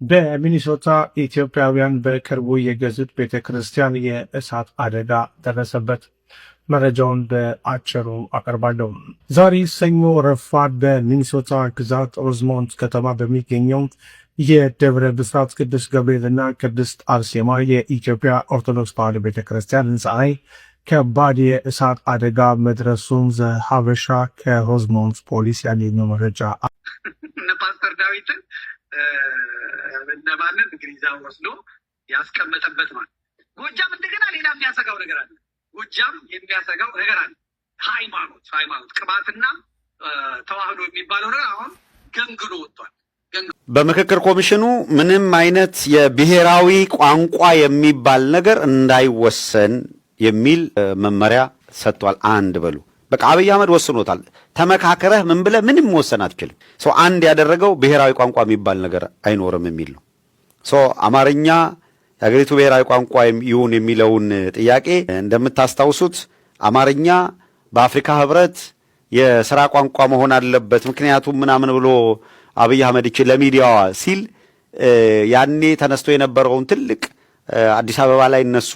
በሚኒሶታ ኢትዮጵያውያን በቅርቡ የገዙት ቤተክርስቲያን የእሳት አደጋ ደረሰበት። መረጃውን በአጭሩ አቀርባለሁ። ዛሬ ሰኞ ረፋድ በሚኒሶታ ግዛት ሮዝሞንት ከተማ በሚገኘው የደብረ ብስራት ቅዱስ ገብርኤልና ቅድስት አርሴማ የኢትዮጵያ ኦርቶዶክስ ተዋሕዶ ቤተክርስቲያን ህንፃ ላይ ከባድ የእሳት አደጋ መድረሱን ዘሀበሻ ከሮዝሞንት ፖሊስ ያገኘው መረጃ ፓስተር ዳዊትን እነማንን እንግሊዛ ወስዶ ያስቀመጠበት ማለት ጎጃም እንደገና ሌላ የሚያሰጋው ነገር አለ። ጎጃም የሚያሰጋው ነገር አለ። ሃይማኖት ቅባትና ተዋህዶ የሚባለው ነገር አሁን ገንግሎ ወጥቷል። በምክክር ኮሚሽኑ ምንም አይነት የብሔራዊ ቋንቋ የሚባል ነገር እንዳይወሰን የሚል መመሪያ ሰጥቷል። አንድ በሉ በቃ አብይ አህመድ ወስኖታል። ተመካከረህ ምን ብለህ ምንም መወሰን አትችልም። ሶ አንድ ያደረገው ብሔራዊ ቋንቋ የሚባል ነገር አይኖርም የሚል ነው። ሶ አማርኛ የሀገሪቱ ብሔራዊ ቋንቋ ይሁን የሚለውን ጥያቄ እንደምታስታውሱት አማርኛ በአፍሪካ ህብረት የሥራ ቋንቋ መሆን አለበት ምክንያቱም ምናምን ብሎ አብይ አህመድ ለሚዲያዋ ሲል ያኔ ተነስቶ የነበረውን ትልቅ አዲስ አበባ ላይ እነሱ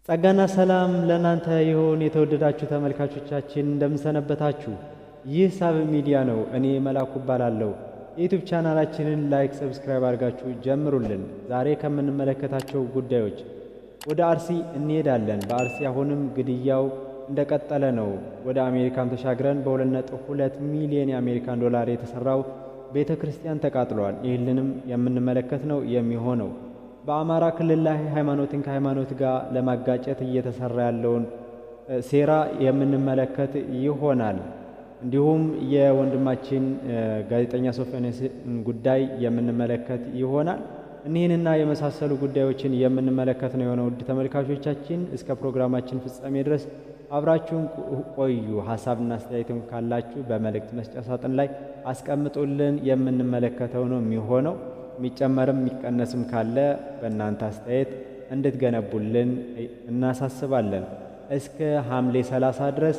ጸጋና ሰላም ለእናንተ ይሁን። የተወደዳችሁ ተመልካቾቻችን እንደምንሰነበታችሁ። ይህ ሳብ ሚዲያ ነው። እኔ መላኩ እባላለሁ። የዩቲዩብ ቻናላችንን ላይክ፣ ሰብስክራይብ አድርጋችሁ ጀምሩልን። ዛሬ ከምንመለከታቸው ጉዳዮች ወደ አርሲ እንሄዳለን። በአርሲ አሁንም ግድያው እንደቀጠለ ነው። ወደ አሜሪካም ተሻግረን በ2.2 ሚሊዮን የአሜሪካን ዶላር የተሰራው ቤተ ክርስቲያን ተቃጥሏል። ይህንንም የምንመለከት ነው የሚሆነው። በአማራ ክልል ላይ ሃይማኖትን ከሃይማኖት ጋር ለማጋጨት እየተሰራ ያለውን ሴራ የምንመለከት ይሆናል። እንዲሁም የወንድማችን ጋዜጠኛ ሶፎንያስን ጉዳይ የምንመለከት ይሆናል። እኒህንና የመሳሰሉ ጉዳዮችን የምንመለከት ነው የሆነው። ውድ ተመልካቾቻችን እስከ ፕሮግራማችን ፍጻሜ ድረስ አብራችሁን ቆዩ። ሀሳብና አስተያየትም ካላችሁ በመልእክት መስጫ ሳጥን ላይ አስቀምጡልን። የምንመለከተው ነው የሚሆነው። የሚጨመርም የሚቀነስም ካለ በእናንተ አስተያየት እንድትገነቡልን እናሳስባለን። እስከ ሐምሌ 30 ድረስ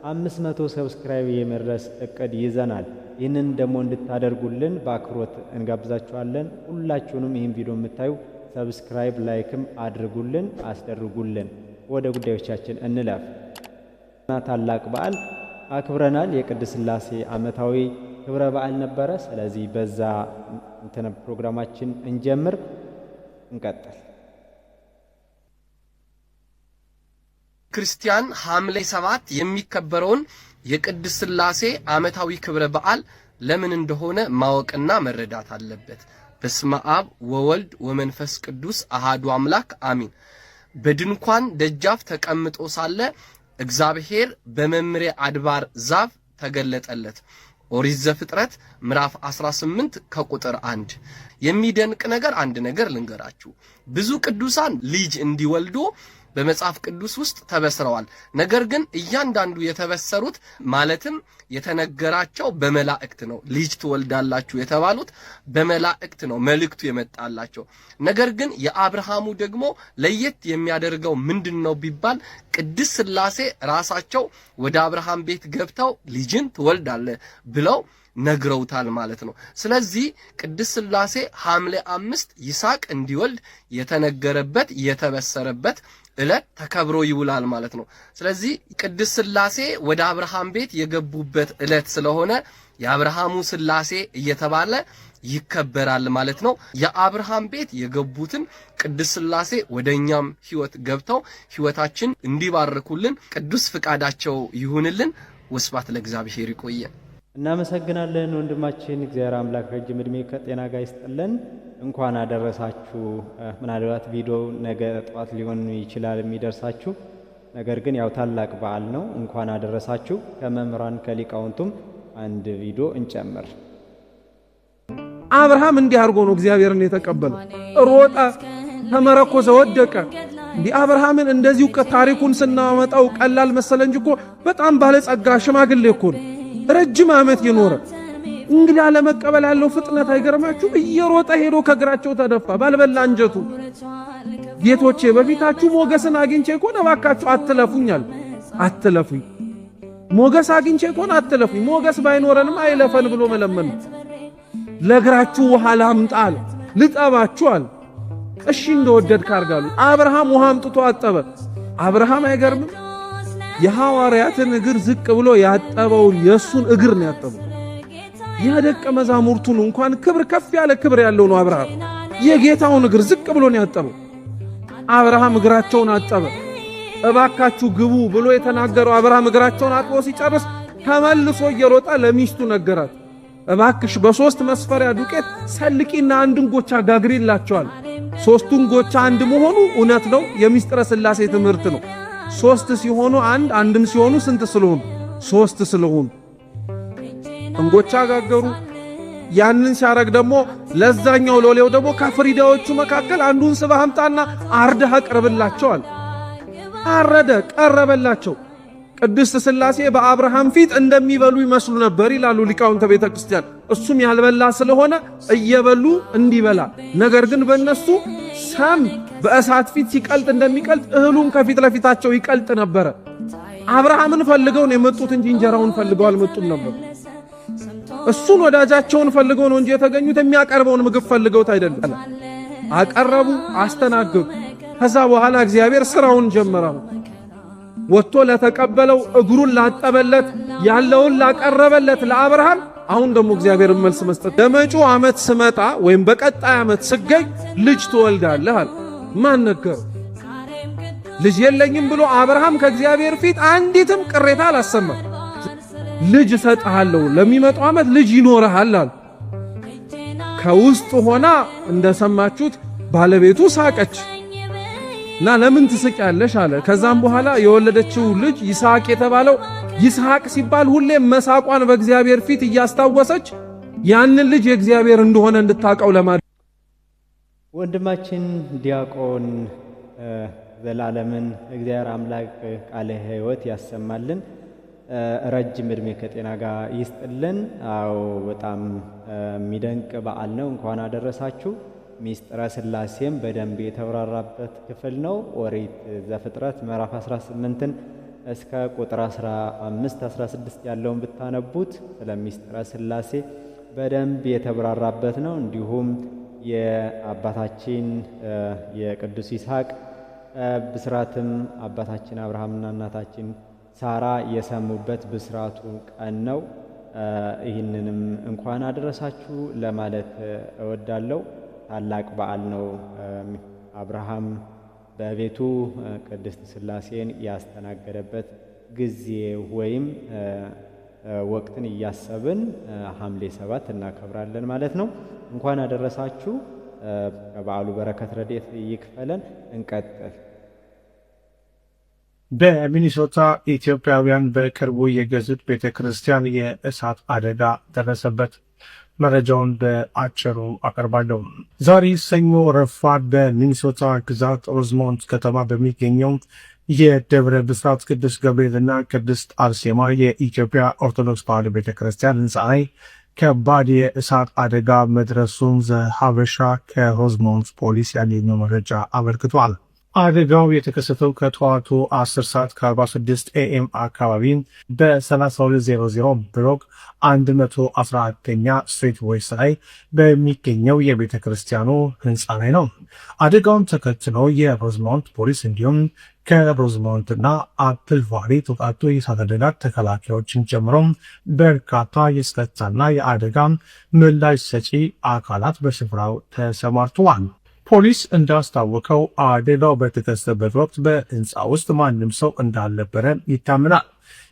500 ሰብስክራይብ የመድረስ እቅድ ይዘናል። ይህንን ደግሞ እንድታደርጉልን በአክብሮት እንጋብዛችኋለን። ሁላችሁንም ይህን ቪዲዮ የምታዩ ሰብስክራይብ ላይክም አድርጉልን፣ አስደርጉልን። ወደ ጉዳዮቻችን እንለፍ። ታላቅ በዓል አክብረናል። የቅድስት ሥላሴ ዓመታዊ ክብረ በዓል ነበረ። ስለዚህ በዛ ፕሮግራማችን እንጀምር፣ እንቀጥል። ክርስቲያን ሐምሌ 7 የሚከበረውን የቅድስት ሥላሴ ዓመታዊ ክብረ በዓል ለምን እንደሆነ ማወቅና መረዳት አለበት። በስመ አብ ወወልድ ወመንፈስ ቅዱስ አሃዱ አምላክ አሚን። በድንኳን ደጃፍ ተቀምጦ ሳለ እግዚአብሔር በመምሬ አድባር ዛፍ ተገለጠለት። ኦሪት ዘፍጥረት ምዕራፍ 18 ከቁጥር 1። የሚደንቅ ነገር አንድ ነገር ልንገራችሁ። ብዙ ቅዱሳን ልጅ እንዲወልዱ በመጽሐፍ ቅዱስ ውስጥ ተበስረዋል። ነገር ግን እያንዳንዱ የተበሰሩት ማለትም የተነገራቸው በመላእክት ነው። ልጅ ትወልዳላችሁ የተባሉት በመላእክት ነው መልእክቱ የመጣላቸው። ነገር ግን የአብርሃሙ ደግሞ ለየት የሚያደርገው ምንድነው ቢባል ቅድስት ሥላሴ ራሳቸው ወደ አብርሃም ቤት ገብተው ልጅን ትወልዳለህ ብለው ነግረውታል ማለት ነው። ስለዚህ ቅድስት ሥላሴ ሐምሌ 5 ይስሐቅ እንዲወልድ የተነገረበት የተበሰረበት ዕለት ተከብሮ ይውላል ማለት ነው። ስለዚህ ቅድስት ሥላሴ ወደ አብርሃም ቤት የገቡበት ዕለት ስለሆነ የአብርሃሙ ሥላሴ እየተባለ ይከበራል ማለት ነው። የአብርሃም ቤት የገቡትን ቅድስት ሥላሴ ወደኛም ሕይወት ገብተው ሕይወታችን እንዲባርኩልን ቅዱስ ፍቃዳቸው ይሁንልን። ወስብሐት ለእግዚአብሔር። ይቆየን። እናመሰግናለን ወንድማችን። እግዚአብሔር አምላክ ረጅም ዕድሜ ከጤና ጋር ይስጥልን። እንኳን አደረሳችሁ። ምናልባት ቪዲዮ ነገ ጠዋት ሊሆን ይችላል የሚደርሳችሁ፣ ነገር ግን ያው ታላቅ በዓል ነው። እንኳን አደረሳችሁ። ከመምህራን ከሊቃውንቱም አንድ ቪዲዮ እንጨምር። አብርሃም እንዲህ አድርጎ ነው እግዚአብሔርን የተቀበለው። ሮጠ፣ ተመረኮሰ፣ ወደቀ። እንዲህ አብርሃምን እንደዚሁ ታሪኩን ስናመጣው ቀላል መሰለ እንጂ እኮ በጣም ባለጸጋ ሽማግሌ እኮ ነው። ረጅም ዓመት የኖረ እንግዳ ለመቀበል ያለው ፍጥነት አይገርማችሁ? እየሮጠ ሄዶ ከግራቸው ተደፋ ባልበላ አንጀቱ። ጌቶቼ በፊታችሁ ሞገስን አግኝቼ ከሆነ እባካችሁ አትለፉኛል፣ አትለፉኝ። ሞገስ አግኝቼ ከሆነ አትለፉኝ። ሞገስ ባይኖረንም አይለፈን ብሎ መለመን። ለእግራችሁ ውሃ ላምጣል ልጠባችኋል። እሺ እንደወደድክ አርጋሉት። አብርሃም ውሃ አምጥቶ አጠበ። አብርሃም አይገርምም? የሐዋርያትን እግር ዝቅ ብሎ ያጠበውን የሱን እግር ነው ያጠበው። ያደቀ መዛሙርቱን እንኳን ክብር ከፍ ያለ ክብር ያለው ነው አብርሃም። የጌታውን እግር ዝቅ ብሎ ነው ያጠበው። አብርሃም እግራቸውን አጠበ። እባካችሁ ግቡ ብሎ የተናገረው አብርሃም እግራቸውን አጥቦ ሲጨርስ ተመልሶ እየሮጠ ለሚስቱ ነገራት። እባክሽ በሶስት መስፈሪያ ዱቄት ሰልቂና አንድን ጎቻ ጋግሪላቸዋል። ሶስቱን ጎቻ አንድ መሆኑ እውነት ነው፣ የሚስጥረ ሥላሴ ትምህርት ነው። ሶስት ሲሆኑ አንድ፣ አንድም ሲሆኑ ስንት ስለሆኑ? ሶስት ስለሆኑ እንጎቻ ጋገሩ። ያንን ሲያረግ ደግሞ ለዛኛው ሎሌው ደግሞ ከፍሪዳዎቹ መካከል አንዱን ስበህ አምጣና አርደህ አቅርብላቸዋል። አረደ፣ ቀረበላቸው። ቅድስት ሥላሴ በአብርሃም ፊት እንደሚበሉ ይመስሉ ነበር ይላሉ ሊቃውንተ ቤተ ክርስቲያን። እሱም ያልበላ ስለሆነ እየበሉ እንዲበላ፣ ነገር ግን በእነሱ ሰም በእሳት ፊት ሲቀልጥ እንደሚቀልጥ እህሉን ከፊት ለፊታቸው ይቀልጥ ነበረ። አብርሃምን ፈልገው ነው የመጡት እንጂ እንጀራውን ፈልገው አልመጡም ነበር። እሱን ወዳጃቸውን ፈልገው ነው እንጂ የተገኙት የሚያቀርበውን ምግብ ፈልገውት አይደለም። አቀረቡ፣ አስተናገዱ። ከዛ በኋላ እግዚአብሔር ስራውን ጀመረው። ወጥቶ ለተቀበለው እግሩን ላጠበለት ያለውን ላቀረበለት ለአብርሃም አሁን ደግሞ እግዚአብሔር መልስ መስጠት ለመጪው ዓመት ስመጣ ወይም በቀጣይ ዓመት ስገኝ ልጅ ትወልዳለህ አለ። ማን ነገር ልጅ የለኝም ብሎ አብርሃም ከእግዚአብሔር ፊት አንዲትም ቅሬታ አላሰማም። ልጅ እሰጥሃለሁ፣ ለሚመጣው ዓመት ልጅ ይኖርሃል አለ። ከውስጥ ሆና እንደሰማችሁት ባለቤቱ ሳቀች እና ለምን ትስቂያለሽ አለ። ከዛም በኋላ የወለደችው ልጅ ይስሐቅ የተባለው ይስሐቅ ሲባል ሁሌም መሳቋን በእግዚአብሔር ፊት እያስታወሰች ያንን ልጅ የእግዚአብሔር እንደሆነ እንድታቀው ለማድረግ ወንድማችን ዲያቆን ዘላለምን እግዚአብሔር አምላክ ቃለ ሕይወት ያሰማልን፣ ረጅም ዕድሜ ከጤና ጋር ይስጥልን። አዎ በጣም የሚደንቅ በዓል ነው። እንኳን አደረሳችሁ። ሚስጥረ ሥላሴም በደንብ የተብራራበት ክፍል ነው። ኦሪት ዘፍጥረት ምዕራፍ 18ን እስከ ቁጥር 15 16 ያለውን ብታነቡት ስለ ሚስጥረ ሥላሴ በደንብ የተብራራበት ነው። እንዲሁም የአባታችን የቅዱስ ይስሐቅ ብስራትም አባታችን አብርሃምና እናታችን ሳራ የሰሙበት ብስራቱ ቀን ነው። ይህንንም እንኳን አደረሳችሁ ለማለት እወዳለሁ። ታላቅ በዓል ነው። አብርሃም በቤቱ ቅድስት ሥላሴን ያስተናገደበት ጊዜ ወይም ወቅትን እያሰብን ሐምሌ 7 እናከብራለን ማለት ነው። እንኳን አደረሳችሁ። ከበዓሉ በረከት ረድኤት ይክፈለን። እንቀጥል። በሚኒሶታ ኢትዮጵያውያን በቅርቡ የገዙት ቤተ ክርስቲያን የእሳት አደጋ ደረሰበት። መረጃውን በአጭሩ አቀርባለሁ። ዛሬ ሰኞ ረፋድ በሚኒሶታ ግዛት ሮዝሞንት ከተማ በሚገኘው የደብረ ብስራት ቅዱስ ገብርኤልና ቅድስት አርሴማ የኢትዮጵያ ኦርቶዶክስ ተዋሕዶ ቤተ ክርስቲያን ሕንፃ ላይ ከባድ የእሳት አደጋ መድረሱን ዘሀበሻ ከሮዝሞንት ፖሊስ ያገኘው መረጃ አመልክቷል። አደጋው የተከሰተው ከጠዋቱ 10 ሰዓት ከ46 ኤኤም አካባቢ በ3200 ብሎክ 114ኛ ስትሪት ዌስት ላይ በሚገኘው የቤተ ክርስቲያኑ ህንፃ ላይ ነው። አደጋውን ተከትሎ የሮዝሞንት ፖሊስ እንዲሁም ከሮዝሞንትና አፕል ቫሊ ተውጣጡ የእሳት አደጋ ተከላካዮችን ጨምሮ በርካታ የጸጥታና የአደጋ ምላሽ ሰጪ አካላት በስፍራው ተሰማርተዋል። ፖሊስ እንዳስታወቀው አደጋው በተከሰተበት ወቅት በህንፃ ውስጥ ማንም ሰው እንዳልነበረ ይታመናል።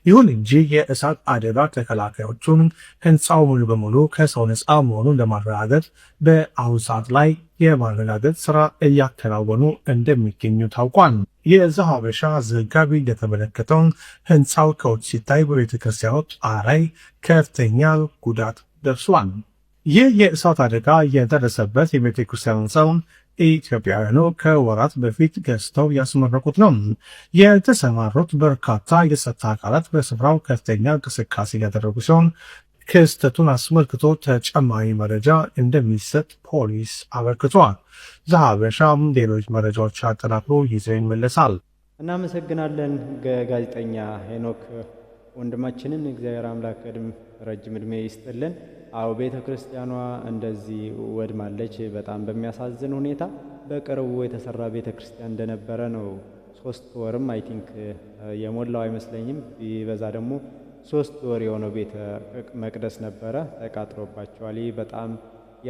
ይሁን እንጂ የእሳት አደጋ ተከላካዮቹን ህንፃው ሙሉ በሙሉ ከሰው ነፃ መሆኑን ለማረጋገጥ በአሁኑ ሰዓት ላይ የማረጋገጥ ስራ እያከናወኑ እንደሚገኙ ታውቋል። የዘሀበሻ ዘጋቢ እንደተመለከተው ህንፃው ከውጭ ሲታይ በቤተክርስቲያኑ ጣራ ላይ ከፍተኛ ጉዳት ደርሷል። ይህ የእሳት አደጋ የደረሰበት የቤተክርስቲያኑ ህንፃው ኢትዮጵያውያኑ ከወራት በፊት ገዝተው ያስመረቁት ነው። የተሰማሩት በርካታ የጸጥታ አካላት በስፍራው ከፍተኛ እንቅስቃሴ ያደረጉ ሲሆን ክስተቱን አስመልክቶ ተጨማሪ መረጃ እንደሚሰጥ ፖሊስ አበርክቷል። ዘሀበሻም ሌሎች መረጃዎች አጠናክሮ ይዘው ይመለሳል። እናመሰግናለን ጋዜጠኛ ሄኖክ ወንድማችንን። እግዚአብሔር አምላክ ረጅም ዕድሜ ይስጥልን። አው ቤተክርስቲያኗ እንደዚህ ወድማለች በጣም በሚያሳዝን ሁኔታ። በቅርቡ የተሰራ ቤተክርስቲያን እንደነበረ ነው 3 ወርም አይ ቲንክ የሞላው አይመስለኝም ቢበዛ ደግሞ 3 ወር የሆነው ቤተ መቅደስ ነበረ ተቃጥሎባቸዋል። ይህ በጣም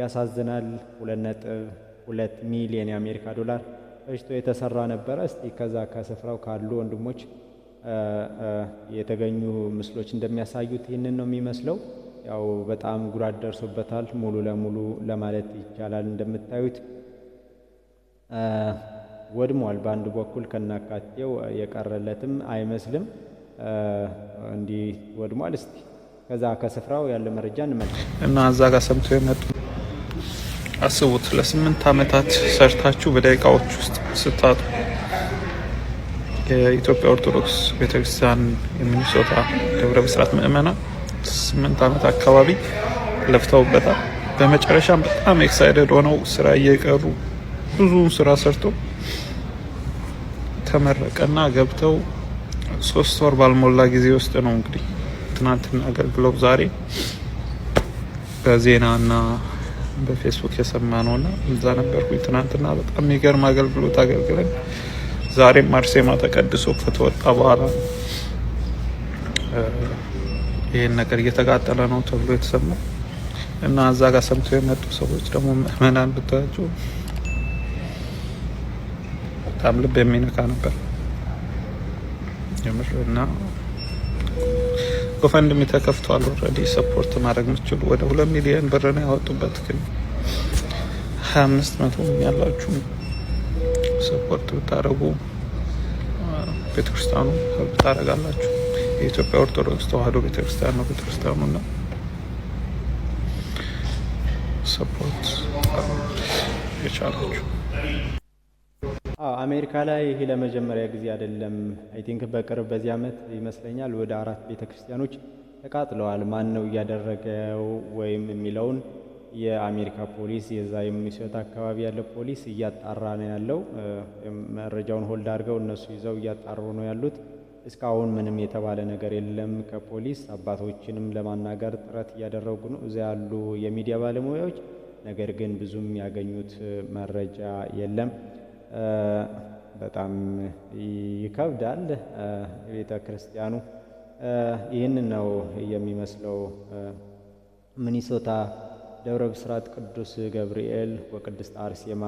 ያሳዝናል። 2.2 ሚሊዮን የአሜሪካ ዶላር ፈጅቶ የተሰራ ነበረ። እስቲ ከዛ ከስፍራው ካሉ ወንድሞች የተገኙ ምስሎች እንደሚያሳዩት ይህንን ነው የሚመስለው። ያው በጣም ጉዳት ደርሶበታል ሙሉ ለሙሉ ለማለት ይቻላል። እንደምታዩት ወድሟል። በአንድ በኩል ከናካቴው የቀረለትም አይመስልም እንዲህ ወድሟል። እስቲ ከዛ ከስፍራው ያለ መረጃ እንመልከት እና እዛ ጋር ሰምተው የመጡ አስቡት። ለ8 ዓመታት ሰርታችሁ በደቂቃዎች ውስጥ ስታጡ የኢትዮጵያ ኦርቶዶክስ ቤተክርስቲያን የሚኒሶታ ደብረ ብስራት ምእመናን 8 ዓመት አካባቢ ለፍተውበታል። በመጨረሻም በጣም ኤክሳይትድ ሆነው ስራ እየቀሩ ብዙ ስራ ሰርተው ተመረቀና ገብተው 3 ወር ባልሞላ ጊዜ ውስጥ ነው እንግዲህ ትናንትና አገልግሎት ዛሬ በዜናና በፌስቡክ የሰማነውና እዛ ነበርኩኝ ትናንትና። በጣም የሚገርም አገልግሎት አገልግለን ዛሬም አርሴማ ተቀድሶ ከተወጣ በኋላ ይህን ነገር እየተቃጠለ ነው ተብሎ የተሰማ እና እዛ ጋር ሰምተው የመጡ ሰዎች ደግሞ ምእመናን ብታያቸው በጣም ልብ የሚነካ ነበር የምርና ጎፈንድሚ ተከፍቷል። ኦልሬዲ ሰፖርት ማድረግ የምትችሉ ወደ 2 ሚሊዮን ብር ነው ያወጡበት። ግን 2500 ያላችሁ ሰፖርት ብታደርጉ ቤተክርስቲያኑ ሄልፕ ታደርጋላችሁ። የኢትዮጵያ ኦርቶዶክስ ተዋህዶ ቤተክርስቲያን ነው ቤተክርስቲያኑና ሰፖርት የቻላችሁ። አሜሪካ ላይ ይሄ ለመጀመሪያ ጊዜ አይደለም። አይ ቲንክ በቅርብ በዚህ ዓመት ይመስለኛል ወደ 4 ቤተክርስቲያኖች ተቃጥለዋል። ማን ነው እያደረገው ወይም የሚለውን የአሜሪካ ፖሊስ የዛ የሚኒሶታ አካባቢ ያለው ፖሊስ እያጣራ ነው ያለው። መረጃውን ሆልድ አድርገው እነሱ ይዘው እያጣሩ ነው ያሉት። እስካሁን ምንም የተባለ ነገር የለም ከፖሊስ። አባቶችንም ለማናገር ጥረት እያደረጉ ነው እዛ ያሉ የሚዲያ ባለሙያዎች። ነገር ግን ብዙም ያገኙት መረጃ የለም። በጣም ይከብዳል። ቤተ ክርስቲያኑ ይህን ነው የሚመስለው። ሚኒሶታ ደብረ ብስራት ቅዱስ ገብርኤል ወቅድስት አርሴማ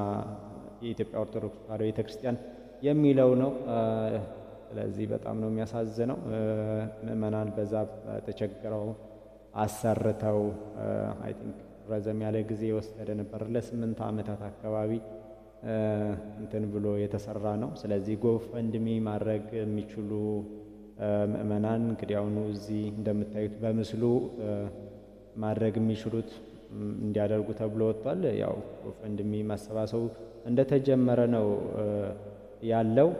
የኢትዮጵያ ኦርቶዶክስ ተዋሕዶ ቤተክርስቲያን የሚለው ነው። ስለዚህ በጣም ነው የሚያሳዝነው። ምእመናን በዛ ተቸግረው አሰርተው አይ ቲንክ ረዘም ያለ ጊዜ የወሰደ ነበር። ለ8 ዓመታት አካባቢ እንትን ብሎ የተሰራ ነው። ስለዚህ ጎፈንድሚ ማድረግ የሚችሉ ምእመናን እንግዲህ አሁኑ እዚህ እንደምታዩት በምስሉ ማድረግ የሚችሉት እንዲያደርጉ ተብሎ ወጥቷል። ያው ጎፈንድሚ ማሰባሰቡ እንደተጀመረ ነው ያለው።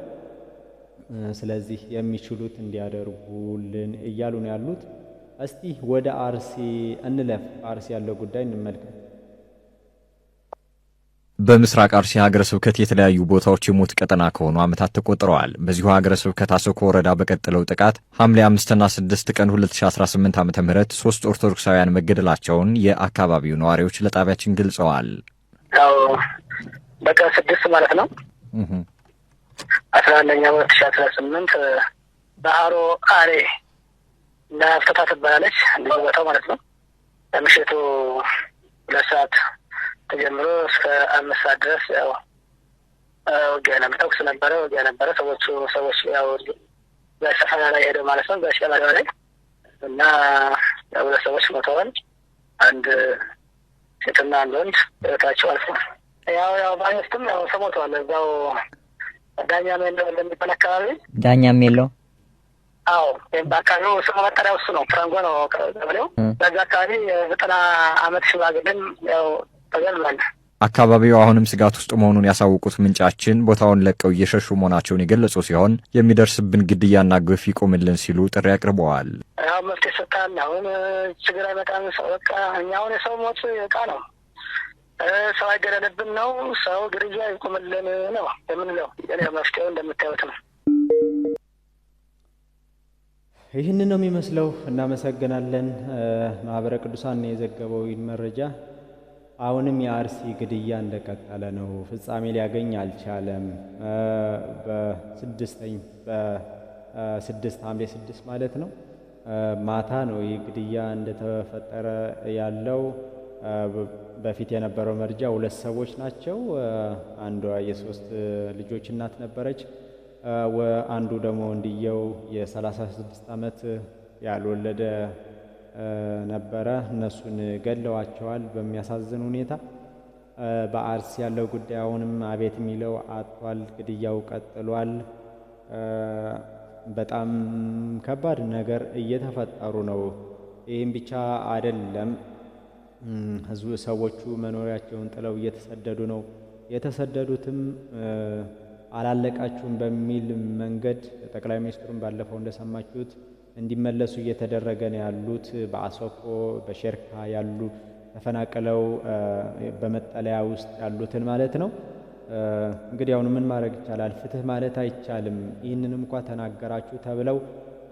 ስለዚህ የሚችሉት እንዲያደርጉልን እያሉ ነው ያሉት። እስቲ ወደ አርሲ እንለፍ። አርሲ ያለው ጉዳይ እንመልከት። በምስራቅ አርሲ ሀገረ ስብከት የተለያዩ ቦታዎች የሞት ቀጠና ከሆኑ ዓመታት ተቆጥረዋል። በዚሁ ሀገረ ስብከት አሰኮ ወረዳ በቀጠለው ጥቃት ሐምሌ 5ና 6 ቀን 2018 ዓ.ም 3 ኦርቶዶክሳውያን መገደላቸውን የአካባቢው ነዋሪዎች ለጣቢያችን ገልጸዋል። ያው በቀን 6 ማለት ነው 11ኛ 2018 ባህሮ አሬ ለፍተታ ትባላለች እንደዚህ ቦታው ማለት ነው። ለምሽቱ 2 ሰዓት ተጀምሮ እስከ 5 ሰዓት ድረስ ያው ውጊያ ነበር፣ ተኩስ ነበረ፣ ውጊያ ነበረ። ሰዎች ያው በሰፈራ ላይ ሄደው ማለት ነው በሸለቆ ላይ እና ያው ሰዎች ሞተዋል። አንድ ሴትና አንድ ወንድ ህይወታቸው አልፏል። ያው ባይስተም ያው ሰሞቷል። እዛው ዳኛም የለው እንደሚባል አካባቢ ዳኛም የለው። አዎ በአካባቢው ስሙ መጠሪያው እሱ ነው። ፍራንጎ ነው ቀበሌው። በዛ አካባቢ 90 ዓመት ሽማግሌም ያው ተገድሏል። አካባቢው አሁንም ስጋት ውስጥ መሆኑን ያሳወቁት ምንጫችን ቦታውን ለቀው እየሸሹ መሆናቸውን የገለጹ ሲሆን የሚደርስብን ግድያና ግፍ ይቆምልን ሲሉ ጥሪ አቅርበዋል። ያው መፍትሄ ሰጥተናል። አሁን ችግር አይመጣም። ሰው በቃ እኛ አሁን የሰው ሞት ዕቃ ነው። ሰው አይገደልብን ነው። ሰው ግድያ ይቆምልን ነው የምንለው። መፍትሄው እንደምታዩት ነው። ይህንን ነው የሚመስለው። እናመሰግናለን። ማህበረ ቅዱሳን የዘገበው ይህን መረጃ። አሁንም የአርሲ ግድያ እንደቀጠለ ነው። ፍጻሜ ሊያገኝ አልቻለም። ሐምሌ 6 ማለት ነው ማታ ነው ይህ ግድያ እንደተፈጠረ ያለው። በፊት የነበረው መረጃ 2 ሰዎች ናቸው። አንዷ የ3 ልጆች እናት ነበረች። አንዱ ደግሞ ወንድየው የ36 ዓመት ያልወለደ ነበረ። እነሱን ገለዋቸዋል በሚያሳዝን ሁኔታ። በአርሲ ያለው ጉዳይ አሁንም አቤት የሚለው አጥቷል። ግድያው ቀጥሏል። በጣም ከባድ ነገር እየተፈጠሩ ነው። ይህም ብቻ አይደለም። ሰዎቹ መኖሪያቸውን ጥለው እየተሰደዱ ነው። የተሰደዱትም አላለቃችሁም በሚል መንገድ ጠቅላይ ሚኒስትሩን ባለፈው እንደሰማችሁት እንዲመለሱ እየተደረገ ነው ያሉት። በአሶኮ በሸርካ ያሉ ተፈናቅለው በመጠለያ ውስጥ ያሉትን ማለት ነው። እንግዲህ አሁን ምን ማድረግ ይቻላል? ፍትህ ማለት አይቻልም። ይህንንም እንኳ ተናገራችሁ ተብለው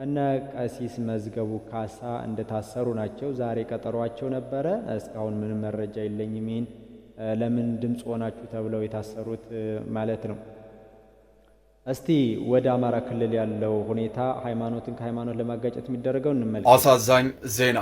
እነ ቀሲስ መዝገቡ ካሳ እንደታሰሩ ናቸው። ዛሬ ቀጠሯቸው ነበረ። እስካሁን ምንም መረጃ የለኝም። ይህን ለምን ድምፅ ሆናችሁ ተብለው የታሰሩት ማለት ነው። እስቲ ወደ አማራ ክልል ያለው ሁኔታ ሃይማኖትን ከሃይማኖት ለማጋጨት የሚደረገው እንመልከት። አሳዛኝ ዜና።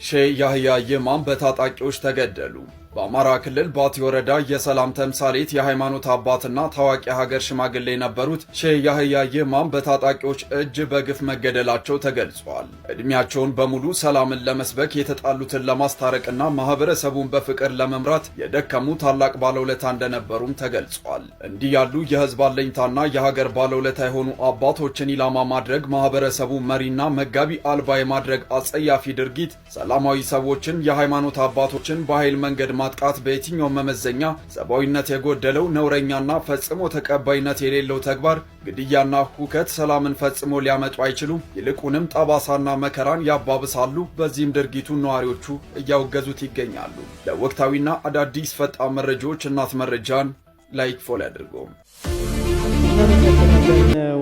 ሼህ ያህያ ይማም በታጣቂዎች ተገደሉ። በአማራ ክልል ባቲ ወረዳ የሰላም ተምሳሌት የሃይማኖት አባትና ታዋቂ ሀገር ሽማግሌ የነበሩት ሼህ ያህያ ይማም በታጣቂዎች እጅ በግፍ መገደላቸው ተገልጿል። ዕድሜያቸውን በሙሉ ሰላምን ለመስበክ የተጣሉትን ለማስታረቅና ማህበረሰቡን በፍቅር ለመምራት የደከሙ ታላቅ ባለውለታ እንደነበሩም ተገልጿል። እንዲህ ያሉ የህዝብ አለኝታና የሀገር ባለውለታ የሆኑ አባቶችን ኢላማ ማድረግ ማህበረሰቡ መሪና መጋቢ አልባ የማድረግ አጸያፊ ድርጊት ሰላማዊ ሰዎችን፣ የሃይማኖት አባቶችን በኃይል መንገድ ማጥቃት በየትኛው መመዘኛ ሰብአዊነት የጎደለው ነውረኛና ፈጽሞ ተቀባይነት የሌለው ተግባር፣ ግድያና ሁከት ሰላምን ፈጽሞ ሊያመጡ አይችሉም። ይልቁንም ጠባሳና መከራን ያባብሳሉ። በዚህም ድርጊቱን ነዋሪዎቹ እያወገዙት ይገኛሉ። ለወቅታዊና አዳዲስ ፈጣን መረጃዎች እናት መረጃን ላይክ ፎሎ ያድርጉ።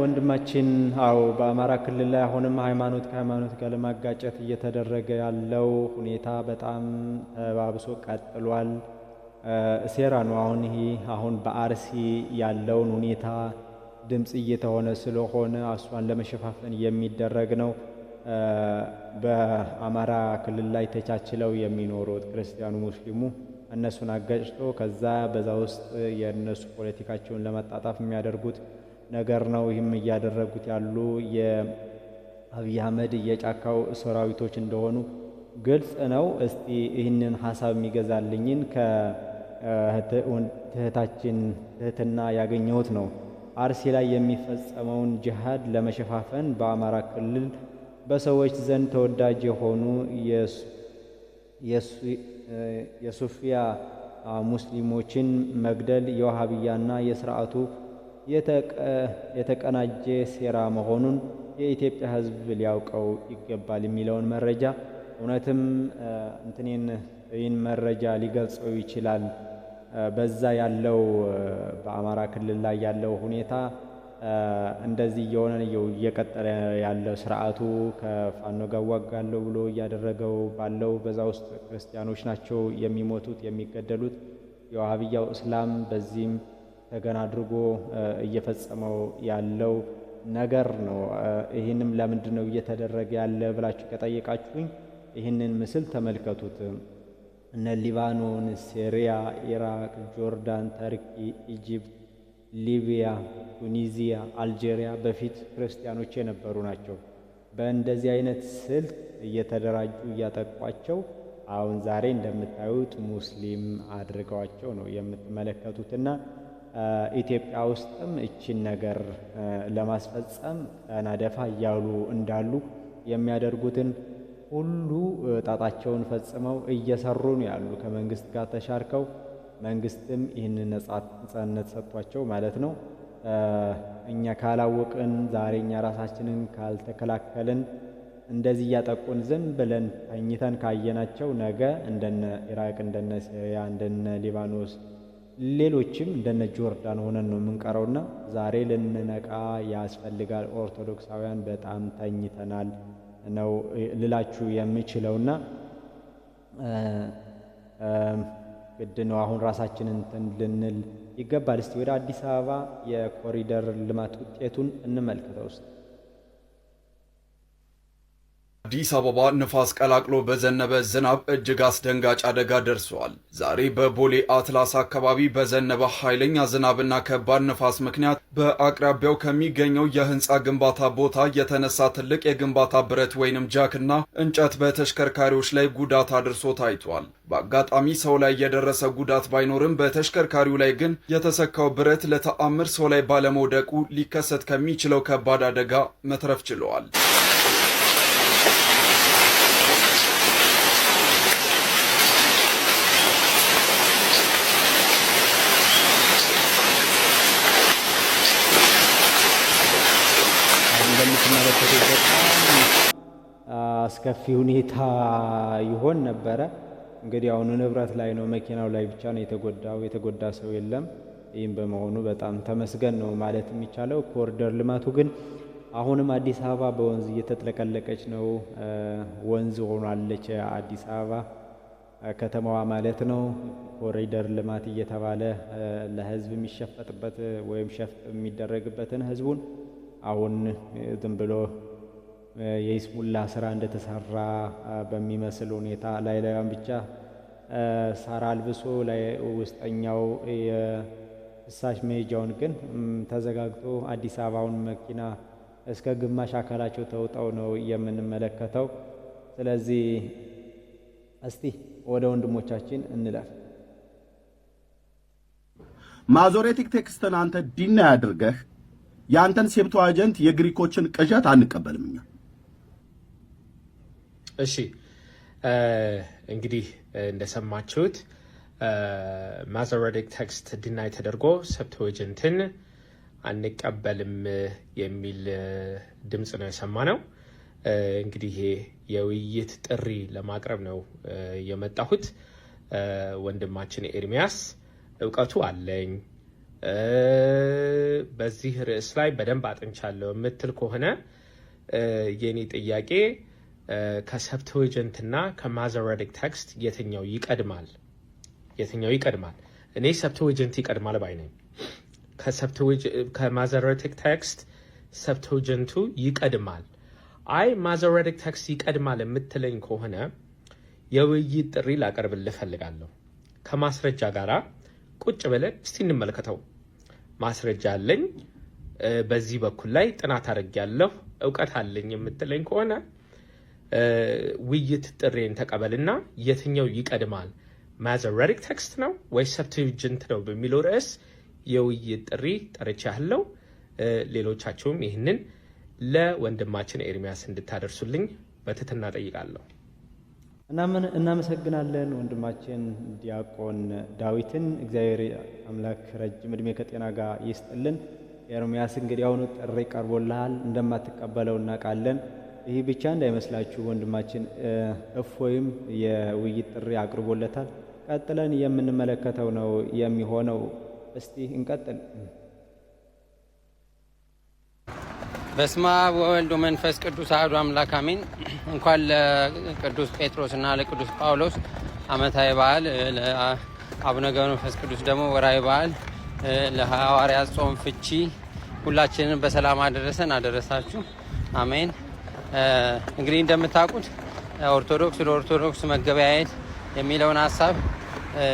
ወንድማችን በአማራ ክልል ላይ አሁንም ሃይማኖት ከሃይማኖት ጋር ለማጋጨት እየተደረገ ያለው ሁኔታ በጣም ተባብሶ ቀጥሏል። ሴራ ነው። አሁን በአርሲ ያለውን ሁኔታ ድምጽ እየተሆነ ስለሆነ እሷን ለመሸፋፈን የሚደረግ ነው። በአማራ ክልል ላይ ተቻችለው የሚኖሩት ክርስቲያኑ፣ ሙስሊሙ እነሱን አጋጭቶ ከዛ በዛ ውስጥ የእነሱ ፖለቲካቸውን ለማጣጣፍ የሚያደርጉት ነገር ነው። ይህም እያደረጉት ያሉ የአብይ አህመድ የጫካው ሰራዊቶች እንደሆኑ ግልጽ ነው። እስቲ ይህንን ሀሳብ የሚገዛልኝን ከእህታችን ትህትና ያገኘሁት ነው። አርሲ ላይ የሚፈጸመውን ጂሃድ ለመሸፋፈን በአማራ ክልል በሰዎች ዘንድ ተወዳጅ የሆኑ የሱፊያ ሙስሊሞችን መግደል የዋሃብያና የስርዓቱ የተቀናጀ ሴራ መሆኑን የኢትዮጵያ ሕዝብ ሊያውቀው ይገባል የሚለውን መረጃ እውነትም ይህን መረጃ ሊገልጸው ይችላል። በዛ ያለው በአማራ ክልል ላይ ያለው ሁኔታ እንደዚህ እየሆነ እየቀጠለ ያለው ስርዓቱ ከፋኖ ጋር ዋጋለሁ ብሎ እያደረገው ባለው በዛ ውስጥ ክርስቲያኖች ናቸው የሚሞቱት የሚገደሉት። የዋሃብያው እስላም በዚህም ተገና አድርጎ እየፈጸመው ያለው ነገር ነው። ይህንም ለምንድን ነው እየተደረገ ያለ ብላችሁ ከጠየቃችሁኝ ይህንን ምስል ተመልከቱት። እነ ሊባኖን፣ ሲሪያ፣ ኢራቅ፣ ጆርዳን፣ ተርኪ፣ ኢጂፕት፣ ሊቢያ፣ ቱኒዚያ፣ አልጄሪያ በፊት ክርስቲያኖች የነበሩ ናቸው። በእንደዚህ አይነት ስልት እየተደራጁ እያጠቋቸው አሁን ዛሬ እንደምታዩት ሙስሊም አድርገዋቸው ነው የምትመለከቱትና ኢትዮጵያ ውስጥም እቺን ነገር ለማስፈጸም ናደፋ እያሉ እንዳሉ የሚያደርጉትን ሁሉ ጣጣቸውን ፈጽመው እየሰሩ ነው ያሉ ከመንግስት ጋር ተሻርከው መንግስትም ይህንን ነጻነት ሰጥቷቸው ማለት ነው። እኛ ካላወቅን ዛሬ እኛ ራሳችንን ካልተከላከልን እንደዚህ እያጠቁን ዝም ብለን ተኝተን ካየናቸው ነገ እንደነ ኢራቅ፣ እንደነ ሲሪያ፣ እንደነ ሊባኖስ ሌሎችም እንደነ ጆርዳን ሆነን ነው የምንቀረውና ዛሬ ልንነቃ ያስፈልጋል። ኦርቶዶክሳውያን በጣም ተኝተናል። ነው ልላችሁ የምችለውና ግድ ነው አሁን ራሳችንን ልንል ይገባል። እስቲ ወደ አዲስ አበባ የኮሪደር ልማት ውጤቱን እንመልከተው። አዲስ አበባ ንፋስ ቀላቅሎ በዘነበ ዝናብ እጅግ አስደንጋጭ አደጋ ደርሷል። ዛሬ በቦሌ አትላስ አካባቢ በዘነበ ኃይለኛ ዝናብና ከባድ ንፋስ ምክንያት በአቅራቢያው ከሚገኘው የህንፃ ግንባታ ቦታ የተነሳ ትልቅ የግንባታ ብረት ወይንም ጃክና እንጨት በተሽከርካሪዎች ላይ ጉዳት አድርሶ ታይቷል። በአጋጣሚ ሰው ላይ የደረሰ ጉዳት ባይኖርም በተሽከርካሪው ላይ ግን የተሰካው ብረት ለተአምር ሰው ላይ ባለመውደቁ ሊከሰት ከሚችለው ከባድ አደጋ መትረፍ ችለዋል። አስከፊ ሁኔታ ይሆን ነበረ። እንግዲህ አሁን ንብረት ላይ ነው፣ መኪናው ላይ ብቻ ነው የተጎዳ ሰው የለም። ይህም በመሆኑ በጣም ተመስገን ነው ማለት የሚቻለው። ኮሪደር ልማቱ ግን አሁንም አዲስ አበባ በወንዝ እየተጥለቀለቀች ነው። ወንዝ ሆኗለች አዲስ አበባ ከተማዋ ማለት ነው። ኮሪደር ልማት እየተባለ ለህዝብ የሚሸፈጥበት ወይም ሸፍጥ የሚደረግበትን ህዝቡን አሁን ዝም ብሎ የይስሙላ ስራ እንደተሰራ በሚመስል ሁኔታ ላይላዩን ብቻ ሳር አልብሶ ላይ ውስጠኛው የፍሳሽ መሄጃውን ግን ተዘጋግቶ አዲስ አበባውን መኪና እስከ ግማሽ አካላቸው ተውጠው ነው የምንመለከተው። ስለዚህ እስቲ ወደ ወንድሞቻችን እንለፍ። ማዞሬቲክ ቴክስትን አንተ ዲና ያድርገህ ያንተን ሴፕቶ አጀንት የግሪኮችን ቅዠት አንቀበልም እኛ። እሺ እንግዲህ እንደሰማችሁት ማዞሬቲክ ቴክስት ዲናይ ተደርጎ ሰብቶጀንትን አንቀበልም የሚል ድምጽ ነው የሰማነው። እንግዲህ የውይይት ጥሪ ለማቅረብ ነው የመጣሁት። ወንድማችን ኤርሚያስ እውቀቱ አለኝ በዚህ ርዕስ ላይ በደንብ አጥንቻለሁ የምትል ከሆነ የኔ ጥያቄ ከሰብቶጀንትና ከማዞሬቲክ ቴክስት የትኛው ይቀድማል? እኔ ሰብቶጀንት ይቀድማል ባይ ነኝ። ከማዞሬቲክ ቴክስት ሰብቶጀንቱ ይቀድማል። አይ ማዞሬቲክ ቴክስት ይቀድማል የምትለኝ ከሆነ የውይይት ጥሪ ላቀርብልህ እፈልጋለሁ። ከማስረጃ ጋራ ቁጭ ብለን እስቲ እንመልከተው። ማስረጃ አለኝ፣ በዚህ በኩል ላይ ጥናት አድርጌያለሁ፣ እውቀት አለኝ የምትለኝ ከሆነ ውይይት ጥሬን ተቀበልና የትኛው ይቀድማል ማዞሬቲክ ቴክስት ነው ወይስ ሰብቶጀንት ነው በሚለው ርዕስ የውይይት ጥሪ ጠርቻለሁ። ሌሎቻችሁም ይህንን ለወንድማችን ኤርሚያስ እንድታደርሱልኝ በትህትና ጠይቃለሁ። እናመሰግናለን ወንድማችን ዲያቆን ዳዊትን። እግዚአብሔር አምላክ ረጅም እድሜ ከጤና ጋር ይስጥልን። ኤርሚያስ እንግዲህ አሁን ጥሪ ቀርቦልሃል፣ እንደማትቀበለው እናውቃለን። ይህ ብቻ እንዳይመስላችሁ ወንድማችን እፎይም የውይይት ጥሪ አቅርቦለታል። ቀጥለን የምንመለከተው ነው የሚሆነው። እስቲ እንቀጥል። በስመ አብ ወወልድ ወመንፈስ ቅዱስ አሐዱ አምላክ አሜን። እንኳን ለቅዱስ ጴጥሮስና ለቅዱስ ጳውሎስ ዓመታዊ በዓል፣ ለአቡነ ገብረ መንፈስ ቅዱስ ደግሞ ወርሃዊ በዓል፣ ለሐዋርያት ጾም ፍቺ ሁላችንን በሰላም አደረሰን አደረሳችሁ። አሜን። እንግዲህ እንደምታውቁት ኦርቶዶክስ ለኦርቶዶክስ መገበያየት የሚለውን ሀሳብ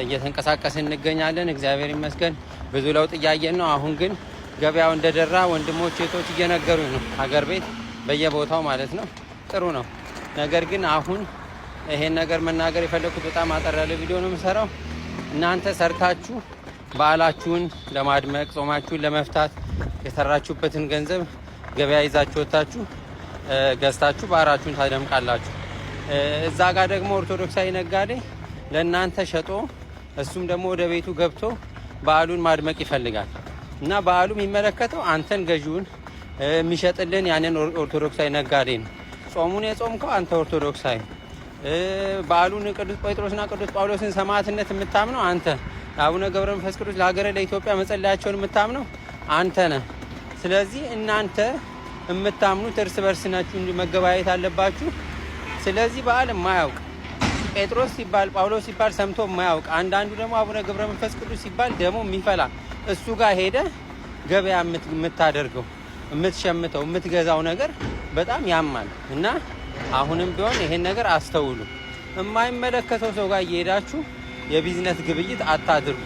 እየተንቀሳቀስን እንገኛለን። እግዚአብሔር ይመስገን ብዙ ለውጥ እያየን ነው። አሁን ግን ገበያው እንደደራ ወንድሞች እህቶች እየነገሩኝ ነው። ሀገር ቤት በየቦታው ማለት ነው። ጥሩ ነው። ነገር ግን አሁን ይሄን ነገር መናገር የፈለኩት በጣም አጠር ያለ ቪዲዮ ነው የምሰራው። እናንተ ሰርታችሁ በዓላችሁን ለማድመቅ ጾማችሁን ለመፍታት የሰራችሁበትን ገንዘብ ገበያ ይዛችሁ ወጣችሁ ገዝታችሁ በዓላችሁን ታደምቃላችሁ። እዛ ጋር ደግሞ ኦርቶዶክሳዊ ነጋዴ ለእናንተ ሸጦ እሱም ደግሞ ወደ ቤቱ ገብቶ በዓሉን ማድመቅ ይፈልጋል እና በዓሉ የሚመለከተው አንተን ገዢውን የሚሸጥልን ያንን ኦርቶዶክሳዊ ነጋዴ ነው። ጾሙን የጾምከው አንተ ኦርቶዶክሳዊ፣ በዓሉን ቅዱስ ጴጥሮስና ቅዱስ ጳውሎስን ሰማዕትነት የምታምነው አንተ፣ አቡነ ገብረ መንፈስ ቅዱስ ለሀገረ ለኢትዮጵያ መጸለያቸውን የምታምነው አንተ ነህ። ስለዚህ እናንተ የምታምኑት እርስ በርስ ናችሁ እንጂ መገበያየት አለባችሁ። ስለዚህ በዓል የማያውቅ ጴጥሮስ ሲባል ጳውሎስ ሲባል ሰምቶ የማያውቅ አንዳንዱ ደግሞ አቡነ ገብረ መንፈስ ቅዱስ ሲባል ደግሞ የሚፈላ እሱ ጋር ሄደ ገበያ የምታደርገው የምትሸምተው የምትገዛው ነገር በጣም ያማል እና አሁንም ቢሆን ይሄን ነገር አስተውሉ። የማይመለከተው ሰው ጋር እየሄዳችሁ የቢዝነስ ግብይት አታድርጉ።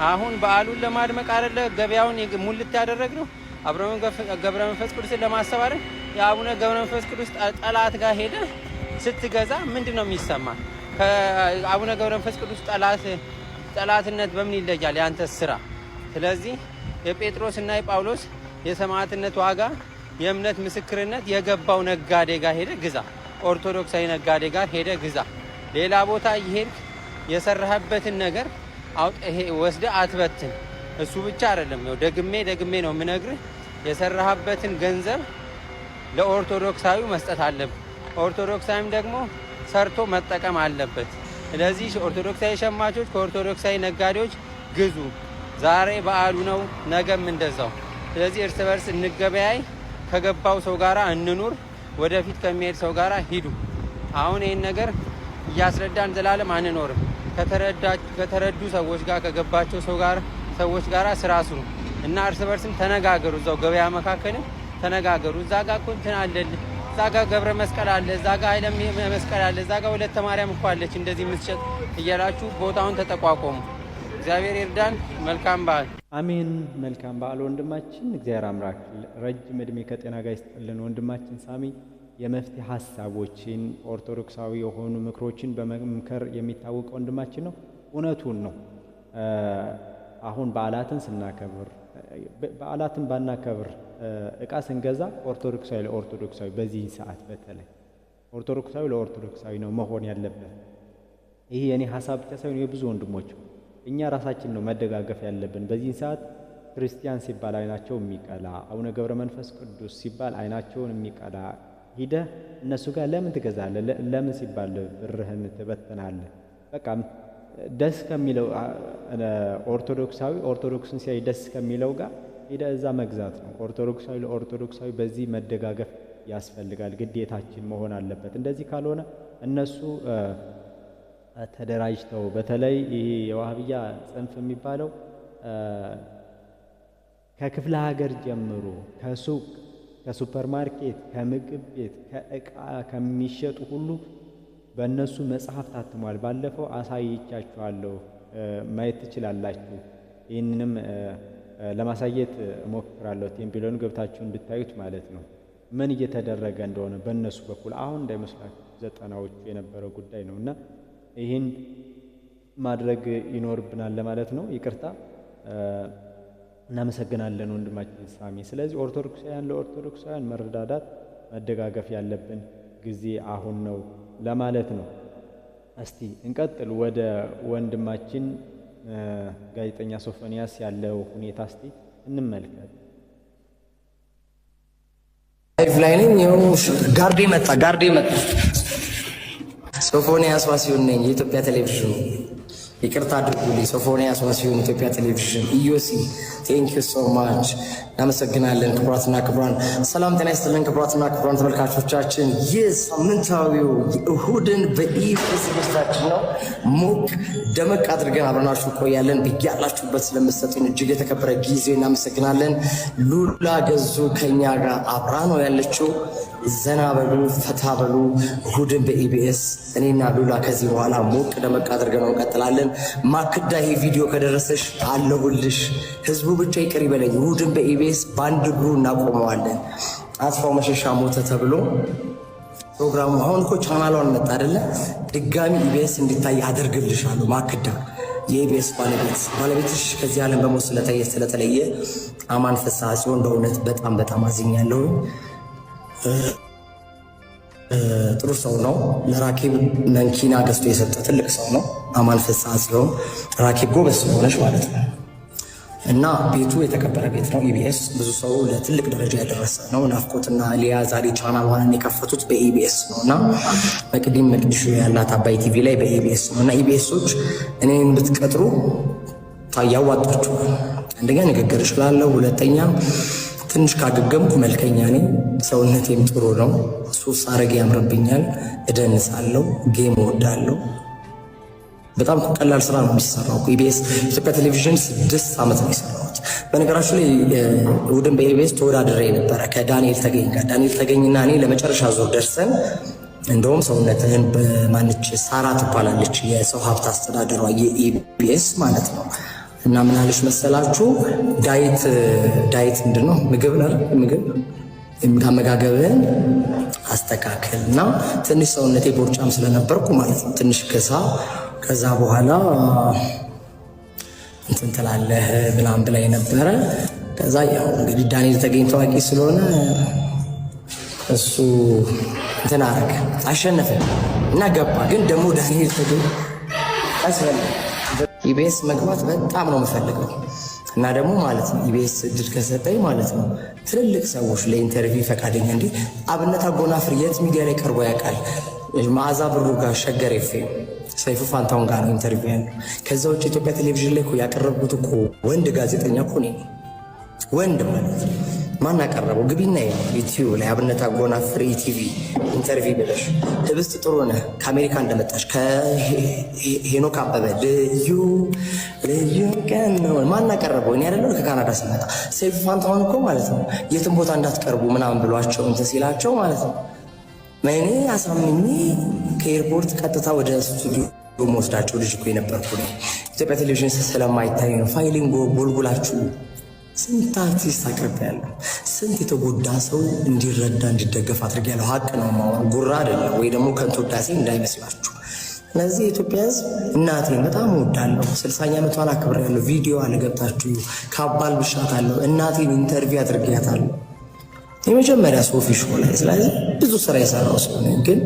አሁን በዓሉን ለማድመቅ አይደለ ገበያውን ሙልት ያደረግነው አቡነ ገብረ መንፈስ ቅዱስን ለማሰባረክ። የአቡነ ገብረ መንፈስ ቅዱስ ጠላት ጋር ሄደ ስትገዛ ምንድነው የሚሰማ? ከአቡነ ገብረ መንፈስ ቅዱስ ጠላትነት በምን ይለያል ያንተ ስራ? ስለዚህ የጴጥሮስ እና የጳውሎስ የሰማዕትነት ዋጋ የእምነት ምስክርነት የገባው ነጋዴ ጋር ሄደ ግዛ። ኦርቶዶክሳዊ ነጋዴ ጋር ሄደ ግዛ። ሌላ ቦታ ይሄድ የሰራህበትን ነገር ወስደ አትበትን። እሱ ብቻ አይደለም ደግሜ ነው የምነግርህ፣ የሰራህበትን ገንዘብ ለኦርቶዶክሳዊ መስጠት አለብህ። ኦርቶዶክሳዊም ደግሞ ሰርቶ መጠቀም አለበት። ስለዚህ ኦርቶዶክሳዊ ሸማቾች ከኦርቶዶክሳዊ ነጋዴዎች ግዙ። ዛሬ በዓሉ ነው፣ ነገም እንደዛው። ስለዚህ እርስ በርስ እንገበያይ፣ ከገባው ሰው ጋራ እንኑር፣ ወደፊት ከሚሄድ ሰው ጋራ ሂዱ። አሁን ይህን ነገር እያስረዳን ዘላለም አንኖርም። ከተረዱ ሰዎች ጋር ከገባቸው ሰዎች ጋራ ስራ ስሩ እና እርስ በርስም ተነጋገሩ። እዛው ገበያ መካከልም ተነጋገሩ። እዛ ጋ እኮ እንትን አለልህ፣ እዛ ጋ ገብረ መስቀል አለ፣ እዛ ጋ ኃይለ መስቀል አለ፣ እዛ ጋ ወለተ ማርያም እኮ አለች እንደዚህ የምትሸጥ እያላችሁ ቦታውን ተጠቋቆሙ። እግዚአብሔር ይርዳን። መልካም በዓል። አሜን። መልካም በዓል ወንድማችን። እግዚአብሔር አምላክ ረጅም እድሜ ከጤና ጋር ይስጥልን። ወንድማችን ሳሚ የመፍትሄ ሀሳቦችን ኦርቶዶክሳዊ የሆኑ ምክሮችን በመምከር የሚታወቅ ወንድማችን ነው። እውነቱን ነው። አሁን በዓላትን ስናከብር በዓላትን ባናከብር እቃ ስንገዛ ኦርቶዶክሳዊ ለኦርቶዶክሳዊ በዚህ ሰዓት በተለይ ኦርቶዶክሳዊ ለኦርቶዶክሳዊ ነው መሆን ያለበት። ይሄ የኔ ሀሳብ ብቻ ሳይሆን የብዙ ወንድሞች እኛ ራሳችን ነው መደጋገፍ ያለብን። በዚህ ሰዓት ክርስቲያን ሲባል አይናቸው የሚቀላ አቡነ ገብረ መንፈስ ቅዱስ ሲባል አይናቸውን የሚቀላ ሂደ እነሱ ጋር ለምን ትገዛለህ? ለምን ሲባል ብርህን ትበትናለህ? በቃ ደስ ከሚለው ኦርቶዶክስን ሲያይ ደስ ከሚለው ጋር ሂደ እዛ መግዛት ነው። ኦርቶዶክሳዊ ለኦርቶዶክሳዊ በዚህ መደጋገፍ ያስፈልጋል፣ ግዴታችን መሆን አለበት። እንደዚህ ካልሆነ እነሱ ተደራጅተው በተለይ ይሄ የዋህብያ ጽንፍ የሚባለው ከክፍለ ሀገር ጀምሮ ከሱቅ ከሱፐርማርኬት ከምግብ ቤት ከእቃ ከሚሸጡ ሁሉ በእነሱ መጽሐፍ ታትሟል። ባለፈው አሳይቻችኋለሁ፣ ማየት ትችላላችሁ። ይህንንም ለማሳየት እሞክራለሁ። ቴምፒሎን ገብታችሁ እንድታዩት ማለት ነው ምን እየተደረገ እንደሆነ በእነሱ በኩል አሁን እንዳይመስላችሁ ዘጠናዎቹ የነበረው ጉዳይ ነው እና ይህን ማድረግ ይኖርብናል ለማለት ነው። ይቅርታ። እናመሰግናለን ወንድማችን ሳሚ። ስለዚህ ኦርቶዶክሳውያን ለኦርቶዶክሳውያን መረዳዳት መደጋገፍ ያለብን ጊዜ አሁን ነው ለማለት ነው። እስቲ እንቀጥል። ወደ ወንድማችን ጋዜጠኛ ሶፎንያስ ያለው ሁኔታ እስቲ እንመልከት። ላይፍ ላይ ነኝ። ጋርዴ መጣ። ሶፎንያስ ዋሲሁን ነኝ፣ የኢትዮጵያ ቴሌቪዥን። ይቅርታ አድርጉልኝ። ሶፎንያስ ዋሲሁን፣ ኢትዮጵያ ቴሌቪዥን። ኢዮሲ ቴንክ ዩ ሶ ማች። እናመሰግናለን። ክቡራትና ክቡራን ሰላም ጤና ይስጥልን። ክቡራትና ክቡራን ተመልካቾቻችን ይህ ሳምንታዊው እሁድን በኢቢኤስ ዝግጅታችን ነው። ሞቅ ደመቅ አድርገን አብረናችሁ ቆያለን። ብያላችሁበት ስለምትሰጡን እጅግ የተከበረ ጊዜ እናመሰግናለን። ሉላ ገዙ ከኛ ጋር አብራ ነው ያለችው። ዘና በሉ፣ ፈታ በሉ። እሁድን በኢቢኤስ እኔና ሉላ ከዚህ በኋላ ሞቅ ደመቅ አድርገን እንቀጥላለን። ማክዳ ይሄ ቪዲዮ ከደረሰሽ አለሁልሽ። ህዝቡ ብቻ ይቅር ይበለኝ። እሁድን በኢቢኤስ በአንድ እግሩ እናቆመዋለን። አስፋው መሸሻ ሞተ ተብሎ ፕሮግራሙ አሁን እኮ ቻናሏን መጣ አይደለ? ድጋሚ ኢቢኤስ እንዲታይ አደርግልሻለሁ። ማክዳ የኢቢኤስ ባለቤትሽ ከዚህ ዓለም በሞት ስለተለየ አማን ፍስሐ ሲሆን በእውነት በጣም አዝኛለሁ። ጥሩ ሰው ነው። ለራኬብ መንኪና ገዝቶ የሰጠ ትልቅ ሰው ነው። አማን ፍስሐ ሲሆን ራኬብ ጎበዝ ስለሆነች ማለት ነው። እና ቤቱ የተከበረ ቤት ነው። ኢቢኤስ ብዙ ሰው ለትልቅ ደረጃ ያደረሰ ነው። ናፍቆትና ሊያ ዛሬ ቻናሏን የከፈቱት በኢቢኤስ ነው እና መቅዲም መቅዲሹ ያላት አባይ ቲቪ ላይ በኢቢኤስ ነው እና ኢቢኤሶች እኔን ብትቀጥሩ ያዋጣችኋል። አንደኛ ንግግር እችላለሁ፣ ሁለተኛ ትንሽ ካገገምኩ መልከኛ ነኝ። ሰውነቴም ጥሩ ነው። ሱስ አረግ ያምርብኛል። እደንሳለሁ። ጌም እወዳለሁ። በጣም ቀላል ስራ ነው የሚሰራው። ኢቢኤስ ኢትዮጵያ ቴሌቪዥን 6 ዓመት ነው የሰራሁት። በነገራችሁ ላይ እሑድን በኢቢኤስ ተወዳድሬ ነበረ ከዳንኤል ተገኝ ጋር። ዳንኤል ተገኝና እኔ ለመጨረሻ ዙር ደርሰን እንደውም ሰውነትህን በማንች ሳራ ትባላለች የሰው ሀብት አስተዳደሯ የኢቢኤስ ማለት ነው። እና ምን አለች መሰላችሁ ዳይት ምንድነው ምግብ አመጋገብህን አስተካክል እና ትንሽ ሰውነቴ ቦርጫም ስለነበርኩ ማለት ነው ትንሽ ከዛ በኋላ እንትን ትላለህ ምናምን ብላኝ ነበረ። ከዛ ያው እንግዲህ ዳንኤል ተገኝ ታዋቂ ስለሆነ እሱ እንትን አረገ አሸነፈ እና ገባ። ግን ደግሞ ዳንኤል ተገኝ ኢቢኤስ መግባት በጣም ነው የምፈልገው እና ደግሞ ማለት ነው ኢቢኤስ እድል ከሰጠኝ ማለት ነው ትልልቅ ሰዎች ለኢንተርቪው ፈቃደኛ እንዴ አብነት አጎናፍር የት ሚዲያ ላይ ቀርቦ ያውቃል? መዓዛ ብሩ ጋር ሸገር ኤፍኤም ሰይፉ ፋንታውን ጋር ነው ኢንተርቪው ያለው። ከዛ ውጭ ኢትዮጵያ ቴሌቪዥን ላይ እኮ ያቀረብኩት እኮ ወንድ ጋዜጠኛ እኮ ነኝ። ወንድ ማለት ማን አቀረበው? ግቢና ዩቲዩብ ላይ አብነት አጎናፍር ኢቲቪ ኢንተርቪው ብለሽ ህብስት ጥሩ ነህ ከአሜሪካ እንደመጣሽ ከሄኖክ አበበ ልዩ ቀን ነው ማን አቀረበው? እኔ አይደለሁ ከካናዳ ሲመጣ ሰይፉ ፋንታውን እኮ ማለት ነው የትም ቦታ እንዳትቀርቡ ምናምን ብሏቸው እንትን ሲላቸው ማለት ነው እኔ አሳምኜ ከኤርፖርት ቀጥታ ወደ ስቱዲዮ መወስዳቸው ልጅ እኮ የነበርኩ ነው። ኢትዮጵያ ቴሌቪዥን ስለማይታይ ነው ፋይሊንግ ጎልጉላችሁ ስንት አርቲስት አቅርቤያለሁ። ስንት የተጎዳ ሰው እንዲረዳ እንዲደገፍ አድርጌያለሁ። ሀቅ ነው ማወራው፣ ጉራ አይደለም ወይ ደግሞ ከንቱ ውዳሴ እንዳይመስላችሁ። ስለዚህ የኢትዮጵያ ሕዝብ እናቴን በጣም እወዳለሁ። 60ኛ ዓመቷን አክብሬያለሁ። ቪዲዮ አለገብታችሁ ካባል ብሻታለሁ። እናቴን ኢንተርቪው አድርጌያታለሁ የመጀመሪያ ሶፊ ሾው ላይ። ስለዚህ ብዙ ስራ የሰራው ሰው ነኝ። ግን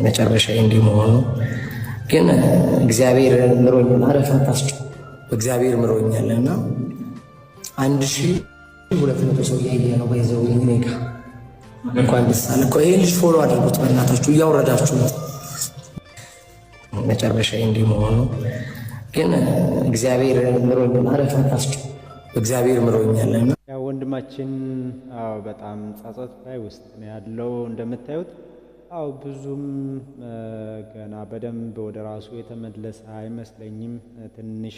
መጨረሻ እንዲህ መሆኑ ግን እግዚአብሔር ምሮኛል። አረፋት አስጭ እግዚአብሔር ምሮኛልና 1200 ሰው እያየ ነው ባይዘው ኔጋ እንኳን ደስ አለ እኮ። ይሄን ልጅ ፎሎ አድርጉት በእናታችሁ እያወረዳችሁ። መጨረሻ እንዲህ መሆኑ ግን እግዚአብሔር ምሮኛል። አረፋት አስጭ እግዚአብሔር ምሮኛልና ያው ወንድማችን በጣም ጸጸት ላይ ውስጥ ነው ያለው እንደምታዩት። ብዙም ገና በደንብ ወደ ራሱ የተመለሰ አይመስለኝም። ትንሽ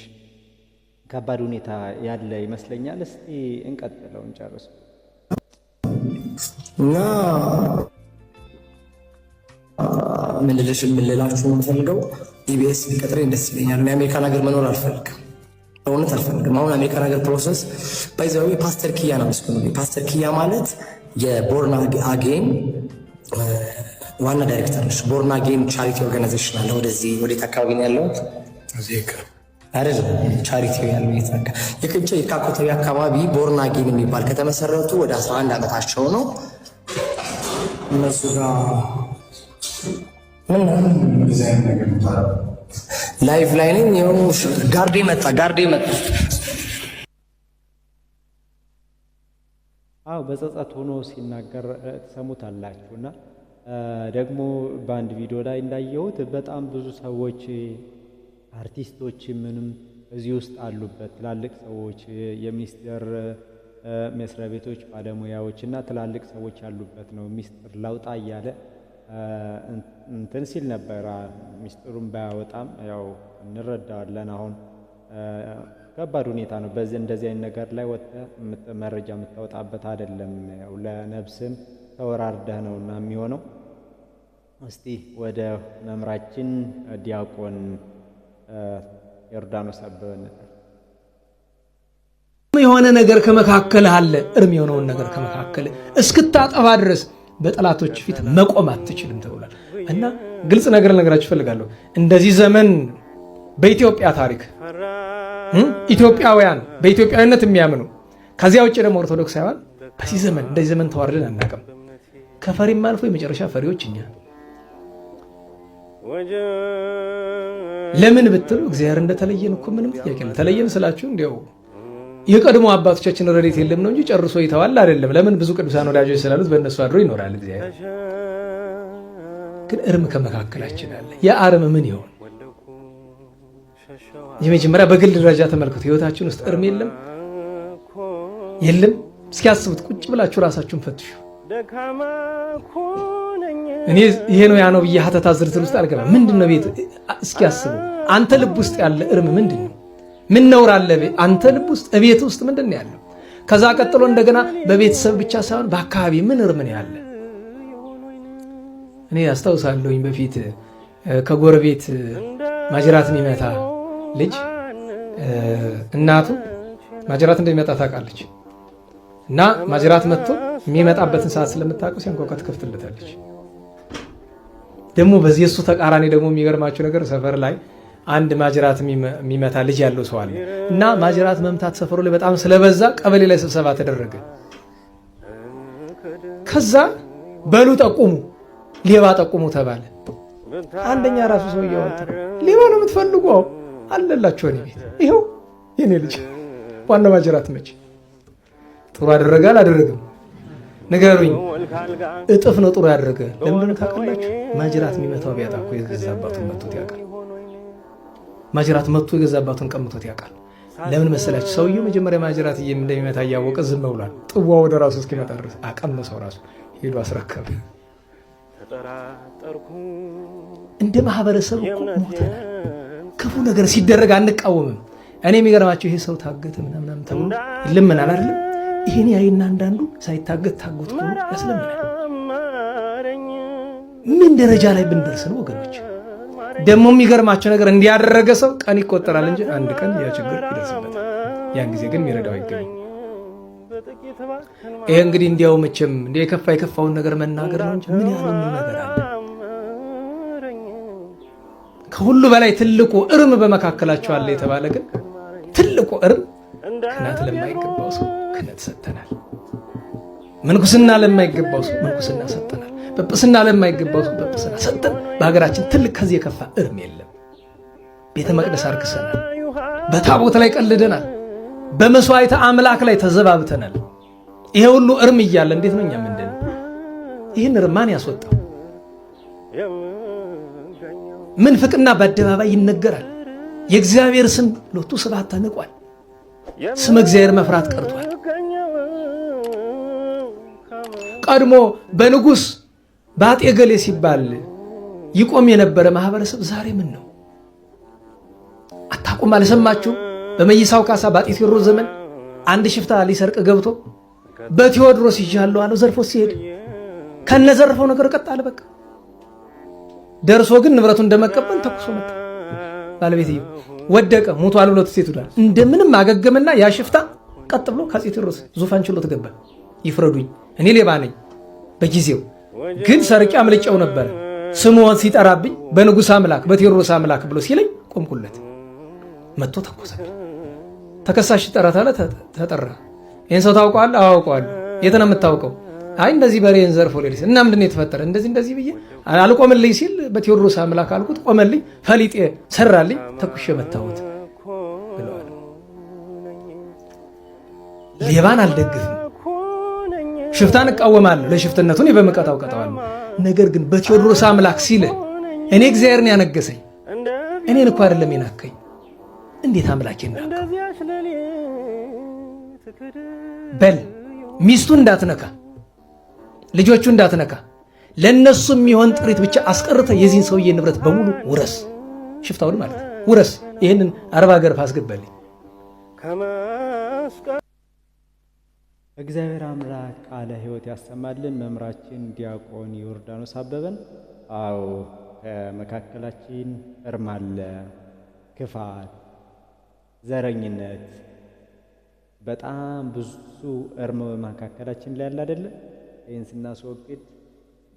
ከባድ ሁኔታ ያለ ይመስለኛል። እስቲ እንቀጥለው እንጨርስ እና ምን ልላችሁ ነው የምፈልገው ኢቢኤስ ቢቀጥረኝ ደስ ይለኛል። የአሜሪካን ሀገር መኖር አልፈልግም። እውነት አልፈልግም። አሁን አሜሪካን ሀገር ፕሮሰስ ባይዘው ፓስተር ኪያ ነው መስኩ። ፓስተር ኪያ ማለት የቦርን አጌን ዋና ዳይሬክተር ነች። ቦርን አጌን ቻሪቲ ኦርጋናይዜሽን አለ። ወዴት አካባቢ ነው ያለው? አይደለም ቻሪቲ ያለው የተነካ የቅንጨ የካኮተቢ አካባቢ ቦርን አጌን የሚባል ከተመሰረቱ ወደ 11 ዓመታቸው ነው። እነሱ ጋር ምን ላይቭ ላይ ነኝ። ይኸው ጋርዴ መጣ። በጸጸት ሆኖ ሲናገር ትሰሙታላችሁ። እና ደግሞ በአንድ ቪዲዮ ላይ እንዳየሁት በጣም ብዙ ሰዎች አርቲስቶች ምንም እዚህ ውስጥ አሉበት። ትላልቅ ሰዎች፣ የሚኒስቴር መስሪያ ቤቶች ባለሙያዎች እና ትላልቅ ሰዎች ያሉበት ነው። ሚስጥር ላውጣ እያለ እንትን ሲል ነበር። ሚስጥሩን ባያወጣም ያው እንረዳዋለን። አሁን ከባድ ሁኔታ ነው። እንደዚህ አይነት ነገር ላይ ወጥተህ መረጃ የምታወጣበት አይደለም። ያው ለነፍስም ተወራርደህ ነውና የሚሆነው። እስቲ ወደ መምራችን ዲያቆን ዮርዳኖስ አበበ የሆነ ነገር ከመካከል አለ። እርም የሆነውን ነገር ከመካከል እስክታጠፋ ድረስ በጠላቶች ፊት መቆም አትችልም ተብሏል። እና ግልጽ ነገር ነገራችሁ እፈልጋለሁ። እንደዚህ ዘመን በኢትዮጵያ ታሪክ ኢትዮጵያውያን በኢትዮጵያዊነት የሚያምኑ ከዚያ ውጭ ደግሞ ኦርቶዶክሳውያን በዚህ ዘመን እንደዚህ ዘመን ተዋርደን አናውቅም። ከፈሪም አልፎ የመጨረሻ ፈሪዎች እኛ። ለምን ብትሉ እግዚአብሔር እንደተለየን እኮ ምንም ጥያቄ የለም። ተለየን ስላችሁ እንዲያው የቀድሞ አባቶቻችን ረድኤት የለም ነው እንጂ ጨርሶ ይተዋል አይደለም። ለምን ብዙ ቅዱሳን ወዳጆች ስላሉት በእነሱ አድሮ ይኖራል እግዚአብሔር። ግን እርም ከመካከላችን አለ። ያ አርም ምን ይሆን? የመጀመሪያ በግል ደረጃ ተመልከቱ። ህይወታችን ውስጥ እርም የለም። የለም። እስኪ አስቡት፣ ቁጭ ብላችሁ ራሳችሁን ፈትሹ። እኔ ይሄ ነው ያ ነው ብዬ ሀተታ ዝርዝር ውስጥ አልገባም። ምንድነው ቤት? እስኪ አስቡ። አንተ ልብ ውስጥ ያለ እርም ምንድነው? ምን ነውር አለ አንተ ልብ ውስጥ? እቤት ውስጥ ምንድነው ያለው? ከዛ ቀጥሎ እንደገና በቤተሰብ ብቻ ሳይሆን በአካባቢ ምን እርም ነው ያለ? እኔ አስታውሳለሁኝ በፊት ከጎረቤት ማጅራት የሚመታ ልጅ እናቱ ማጅራት እንደሚመጣ ታውቃለች እና ማጅራት መጥቶ የሚመጣበትን ሰዓት ስለምታውቀው ሲያንኳኳ ትከፍትለታለች። ደግሞ በዚህ እሱ ተቃራኒ ደግሞ የሚገርማቸው ነገር ሰፈር ላይ አንድ ማጅራት የሚመታ ልጅ ያለው ሰው አለ እና ማጅራት መምታት ሰፈሩ ላይ በጣም ስለበዛ ቀበሌ ላይ ስብሰባ ተደረገ። ከዛ በሉ ጠቁሙ፣ ሌባ ጠቁሙ ተባለ። አንደኛ ራሱ ሰው እያወጣ ሌባ ነው የምትፈልጉ አለላችሁ እኔ ቤት ይኸው የኔ ልጅ ዋና ማጅራት መች ጥሩ አደረገ አላደረገም ንገሩኝ። እጥፍ ነው ጥሩ ያደረገ። ለምን ታውቃላችሁ? ማጅራት የሚመታው ቢያጣ እኮ የገዛባቱን መጥቶት ያውቃል። ማጅራት መጥቶ የገዛባቱን ቀምቶት ያውቃል። ለምን መሰላችሁ? ሰውየው መጀመሪያ ማጅራት እንደሚመታ እያወቀ ዝም ብሏል። ጥዋ ወደ ራሱ እስኪመጣ ድረስ አቀመሰው። ራሱ ሄዶ አስረከበ። እንደ ማህበረሰብ እኮ ሞተናል። ክፉ ነገር ሲደረግ አንቃወምም። እኔ የሚገርማቸው ይሄ ሰው ታገተ ምናምን ተብሎ ይለመናል አይደለም? ይሄን ያይና አንዳንዱ ሳይታገት ታጎት ብሎ ያስለምናል። ምን ደረጃ ላይ ብንደርስ ነው ወገኖች? ደግሞ የሚገርማቸው ነገር እንዲያደረገ ሰው ቀን ይቆጠራል እንጂ አንድ ቀን ያ ችግር ይደርስበታል። ያን ጊዜ ግን የሚረዳው አይገኝም። ይሄ እንግዲህ እንዲያው መቼም እንደ የከፋውን ነገር መናገር ነው እንጂ ምን ያለው ነገር አለ? ከሁሉ በላይ ትልቁ እርም በመካከላቸው አለ የተባለ ግን ትልቁ እርም ክህነት ለማይገባው ሰው ክህነት ሰጥተናል። ምንኩስና ለማይገባው ሰው ምንኩስና ሰጥተናል። ጵጵስና ለማይገባው ሰው ጵጵስና ሰጥተን በሀገራችን ትልቅ ከዚህ የከፋ እርም የለም። ቤተ መቅደስ አርክሰናል። በታቦት ላይ ቀልደናል። በመስዋዕተ አምላክ ላይ ተዘባብተናል። ይሄ ሁሉ እርም እያለ እንዴት ነው እኛ ምንድን ነው? ይህን እርም ማን ያስወጣው? ምንፍቅና በአደባባይ ይነገራል። የእግዚአብሔር ስም ሎቱ ስብሐት ተንቋል። ስም እግዚአብሔር መፍራት ቀርቷል። ቀድሞ በንጉስ በአጤ ገሌ ሲባል ይቆም የነበረ ማህበረሰብ ዛሬ ምን ነው? አታውቁም? አልሰማችሁም? በመይሳው ካሳ በአጤ ቴዎድሮስ ዘመን አንድ ሽፍታ ሊሰርቅ ገብቶ በቴዎድሮስ ይዣለሁ አለው። ዘርፎ ሲሄድ ከነዘርፈው ነገር ቀጣለ። በቃ ደርሶ ግን ንብረቱ እንደመቀበል ተኩሶ መጣ። ባለቤትየው ወደቀ፣ ሞቷል ብሎ ትሴት ሄዷል። እንደምንም አገገመና ያ ሽፍታ ቀጥ ብሎ ከአፄ ቴዎድሮስ ዙፋን ችሎት ገባ። ይፍረዱኝ፣ እኔ ሌባ ነኝ፣ በጊዜው ግን ሰርቄ አምልጬው ነበር። ስምዖን ሲጠራብኝ በንጉሥ አምላክ በቴዎድሮስ አምላክ ብሎ ሲለኝ ቆምኩለት። መጥቶ ተኮሰብኝ። ተከሳሽ ጠራታለ። ተጠራ። ይህን ሰው ታውቀዋለህ? አውቀዋለሁ። የት ነው የምታውቀው? አይ እንደዚህ በሬን ዘርፎ ሌሊት እና ምንድን ነው የተፈጠረ? እንደዚህ ብዬ አልቆምልኝ ሲል በቴዎድሮስ አምላክ አልኩት። ቆመልኝ፣ ፈሊጤ ሰራልኝ፣ ተኩሼ መታሁት ብለዋል። ሌባን አልደግፍም፣ ሽፍታን እቃወማለሁ። ለሽፍትነቱን በመቀጣው ቀጣዋለሁ። ነገር ግን በቴዎድሮስ አምላክ ሲል እኔ እግዚአብሔርን ያነገሰኝ እኔን እኮ አይደለም የናከኝ። እንዴት አምላኬን ናከው? በል ሚስቱ እንዳትነካ፣ ልጆቹ እንዳትነካ፣ ለነሱ የሚሆን ጥሪት ብቻ አስቀርተ የዚህን ሰውዬ ንብረት በሙሉ ውረስ። ሽፍታውን ማለት ውረስ። ይህንን አረብ ሀገር አስገባልኝ። እግዚአብሔር አምላክ ቃለ ሕይወት ያሰማልን። መምህራችን ዲያቆን ዮርዳኖስ አበበን። አዎ ከመካከላችን እርም አለ፣ ክፋት፣ ዘረኝነት፣ በጣም ብዙ እርም በመካከላችን ላይ ያለ አይደለ? ይህን ስናስወግድ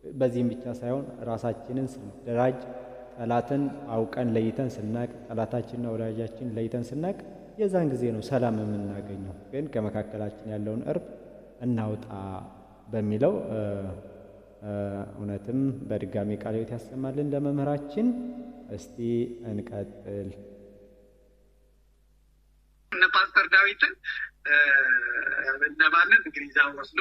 በዚህም ብቻ ሳይሆን ራሳችንን ስንደራጅ፣ ጠላትን አውቀን ለይተን ስናቅ፣ ጠላታችንና ወዳጃችን ለይተን ስናቅ፣ የዛን ጊዜ ነው ሰላም የምናገኘው። ግን ከመካከላችን ያለውን እርም እናውጣ በሚለው እውነትም በድጋሚ ቃለ ሕይወት ያሰማልን ለመምህራችን። እስቲ እንቀጥል። እነ ፓስተር ዳዊትን እነማንን እንግዲህ እዛ ወስዶ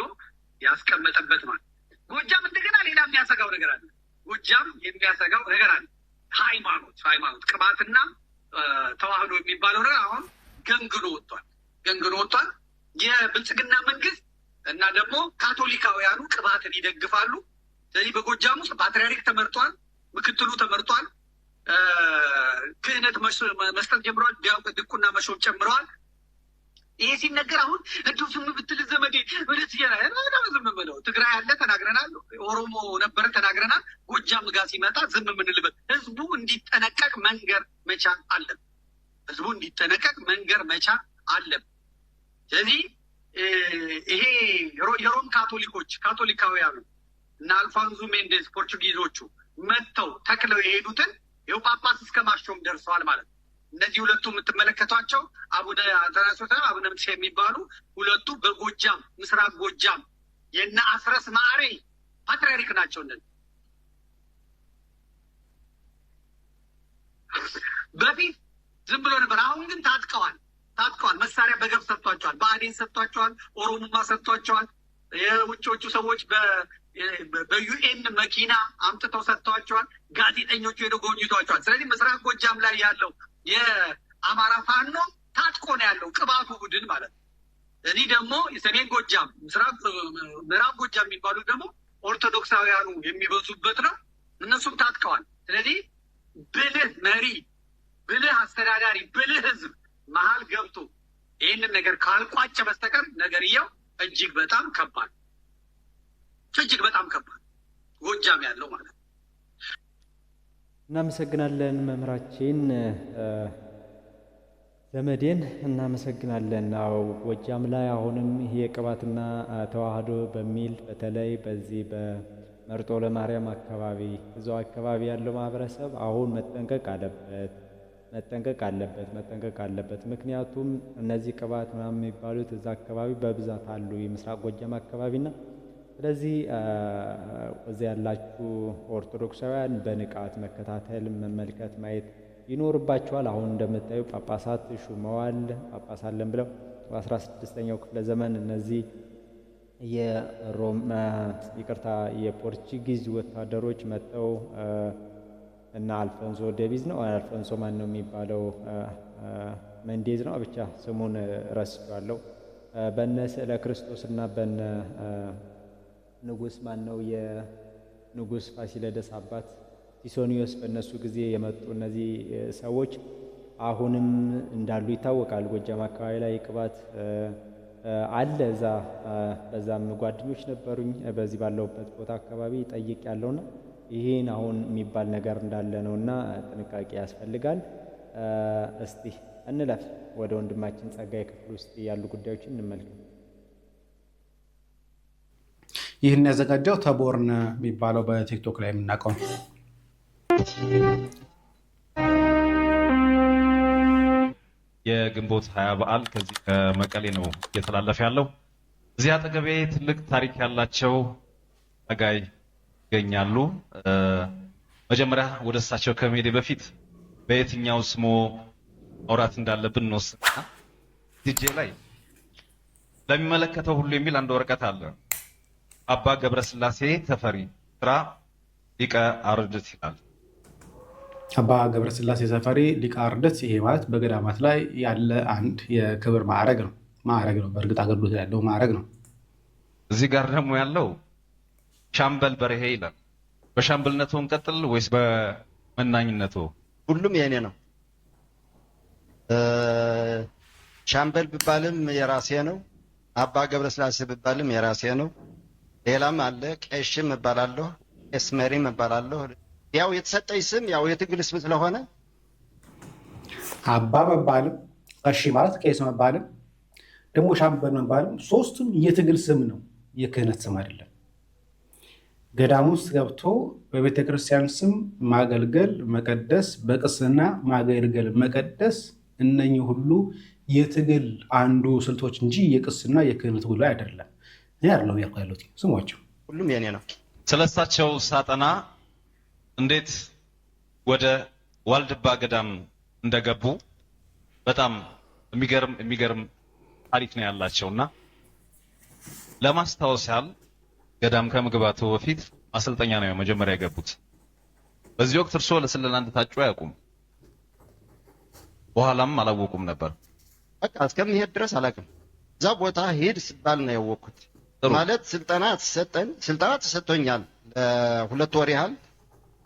ያስቀመጠበት ማለት። ጎጃም እንደገና ሌላ የሚያሰጋው ነገር አለ። ጎጃም የሚያሰጋው ነገር አለ። ሃይማኖት ቅባትና ተዋህዶ የሚባለው ነገር አሁን ገንግኖ ወጥቷል። የብልጽግና መንግስት እና ደግሞ ካቶሊካውያኑ ቅባትን ይደግፋሉ። ስለዚህ በጎጃም ውስጥ ፓትርያርክ ተመርጧል፣ ምክትሉ ተመርጧል፣ ክህነት መስጠት ጀምረዋል፣ ድቁና መሾም ጨምረዋል። ይሄ ሲነገር አሁን እንዲሁ ዝም ብትል ዘመዴ ወደት ዝም ብለው ትግራይ ያለ ተናግረናል፣ ኦሮሞ ነበረ ተናግረናል። ጎጃም ጋር ሲመጣ ዝም የምንልበት ህዝቡ እንዲጠነቀቅ መንገር መቻል አለም። ህዝቡ እንዲጠነቀቅ መንገር መቻል አለም። ስለዚህ ይሄ የሮም ካቶሊካውያኑ እና አልፋንዞ ሜንዴዝ ፖርቹጊዞቹ መጥተው ተክለው የሄዱትን ይኸው ጳጳስ እስከ ማሾም ደርሰዋል ማለት ነው። እነዚህ ሁለቱ የምትመለከቷቸው አቡነ አትናስዮስ አቡነ ምትሻ የሚባሉ ሁለቱ በጎጃም ምስራቅ ጎጃም የነ አስረስ ማዕሬ ፓትርያርክ ናቸው። እነዚህ በፊት ዝም ብሎ ነበር። አሁን ግን ታጥቀዋል። መሳሪያ በገብ ሰጥቷቸዋል። ብአዴን ሰጥቷቸዋል። ኦሮሞማ ሰጥቷቸዋል። የውጮቹ ሰዎች በዩኤን መኪና አምጥተው ሰጥተዋቸዋል። ጋዜጠኞቹ ሄደው ጎብኝቷቸዋል። ስለዚህ ምስራቅ ጎጃም ላይ ያለው የአማራ ፋኖ ታጥቆ ነው ያለው፣ ቅባቱ ቡድን ማለት ነው። እዚህ ደግሞ የሰሜን ጎጃም ምዕራብ ጎጃም የሚባሉት ደግሞ ኦርቶዶክሳውያኑ የሚበዙበት ነው። እነሱም ታጥቀዋል። ስለዚህ ብልህ መሪ፣ ብልህ አስተዳዳሪ፣ ብልህ ህዝብ መሀል ገብቶ ይህንን ነገር ካልቋጨ በስተቀር ነገርየው እጅግ በጣም ከባድ ጎጃም ያለው ማለት ነው። እናመሰግናለን መምህራችን ዘመዴን እናመሰግናለን። አዎ ጎጃም ላይ አሁንም ይሄ ቅባትና ተዋህዶ በሚል በተለይ በዚህ በመርጦ ለማርያም አካባቢ እዛው አካባቢ ያለው ማህበረሰብ አሁን መጠንቀቅ አለበት። ምክንያቱም እነዚህ ቅባት ምናምን የሚባሉት እዛ አካባቢ በብዛት አሉ፣ የምስራቅ ጎጃም አካባቢና ስለዚህ እዚያ ያላችሁ ኦርቶዶክሳውያን በንቃት መከታተል፣ መመልከት፣ ማየት ይኖርባቸዋል። አሁን እንደምታዩ ጳጳሳት ሹመዋል። ጳጳስ አለን ብለው በ16ኛው ክፍለ ዘመን እነዚህ የፖርቹጊዝ ወታደሮች መጥተው እና አልፎንሶ ዴቪዝ ነው አልፎንሶ ማን ነው የሚባለው መንዴዝ ነው ብቻ ስሙን ረስቼዋለሁ። በነ ስዕለ ክርስቶስ እና በነ ንጉስ ማን ነው የንጉስ ፋሲለደስ አባት ቲሶኒዮስ በእነሱ ጊዜ የመጡ እነዚህ ሰዎች አሁንም እንዳሉ ይታወቃል። ጎጃም አካባቢ ላይ ቅባት አለ። በዛም ጓደኞች ነበሩኝ በዚህ ባለውበት ቦታ አካባቢ ጠይቅ ያለውና ይሄን አሁን የሚባል ነገር እንዳለ ነውና ጥንቃቄ ያስፈልጋል። እስቲ እንለፍ ወደ ወንድማችን ጸጋዬ ክፍል ውስጥ ያሉ ጉዳዮችን እንመልከት። ይህን ያዘጋጀው ተቦርን የሚባለው በቲክቶክ ላይ የምናውቀው የግንቦት 20 በዓል ከዚህ ከመቀሌ ነው እየተላለፈ ያለው። እዚህ አጠገቤ ትልቅ ታሪክ ያላቸው አጋይ ይገኛሉ። መጀመሪያ ወደ እሳቸው ከመሄዴ በፊት በየትኛው ስሞ አውራት እንዳለብን እንወስንና ዲጄ ላይ ለሚመለከተው ሁሉ የሚል አንድ ወረቀት አለ። አባ ገብረስላሴ ተፈሪ ስራ ሊቀ አርድእት ይላል። አባ ገብረስላሴ ተፈሪ ሊቀ አርድእት፣ ይሄ ማለት በገዳማት ላይ ያለ አንድ የክብር ማዕረግ ነው። በእርግጥ አገልግሎት ያለው ማዕረግ ነው። እዚህ ጋር ደግሞ ያለው ሻምበል በርሄ ይላል። በሻምበልነቱ እንቀጥል ወይስ በመናኝነቱ? ሁሉም የኔ ነው። ሻምበል ቢባልም የራሴ ነው። አባ ገብረስላሴ ቢባልም የራሴ ነው። ሌላም አለ። ቄሽም እባላለሁ፣ ቄስ መሪም እባላለሁ። ያው የተሰጠኝ ስም ያው የትግል ስም ስለሆነ አባ መባልም ቀሺ ማለት ቄስ መባልም ደግሞ ሻምበል መባልም ሶስቱም የትግል ስም ነው፣ የክህነት ስም አይደለም። ገዳም ውስጥ ገብቶ በቤተ ክርስቲያን ስም ማገልገል መቀደስ፣ በቅስና ማገልገል መቀደስ፣ እነኚህ ሁሉ የትግል አንዱ ስልቶች እንጂ የቅስና የክህነት ጉዳይ አይደለም። እኔ አይደለሁም ያልኩ ያሉት ስሟቸው ሁሉም የኔ ነው። ስለሳቸው ሳጠና እንዴት ወደ ዋልድባ ገዳም እንደገቡ በጣም የሚገርም ታሪክ ነው ያላቸውና ለማስታወስ ያህል ገዳም ከመግባቱ በፊት ማሰልጠኛ ነው መጀመሪያ የገቡት። በዚህ ወቅት እርስዎ ለስለላ እንደታጩ አያውቁም፣ በኋላም አላወቁም ነበር። በቃ እስከሚሄድ ድረስ አላውቅም። እዛ ቦታ ሄድ ሲባል ነው ያወቅኩት። ማለት ስልጠና ተሰጥቶኛል። 2 ወር ያህል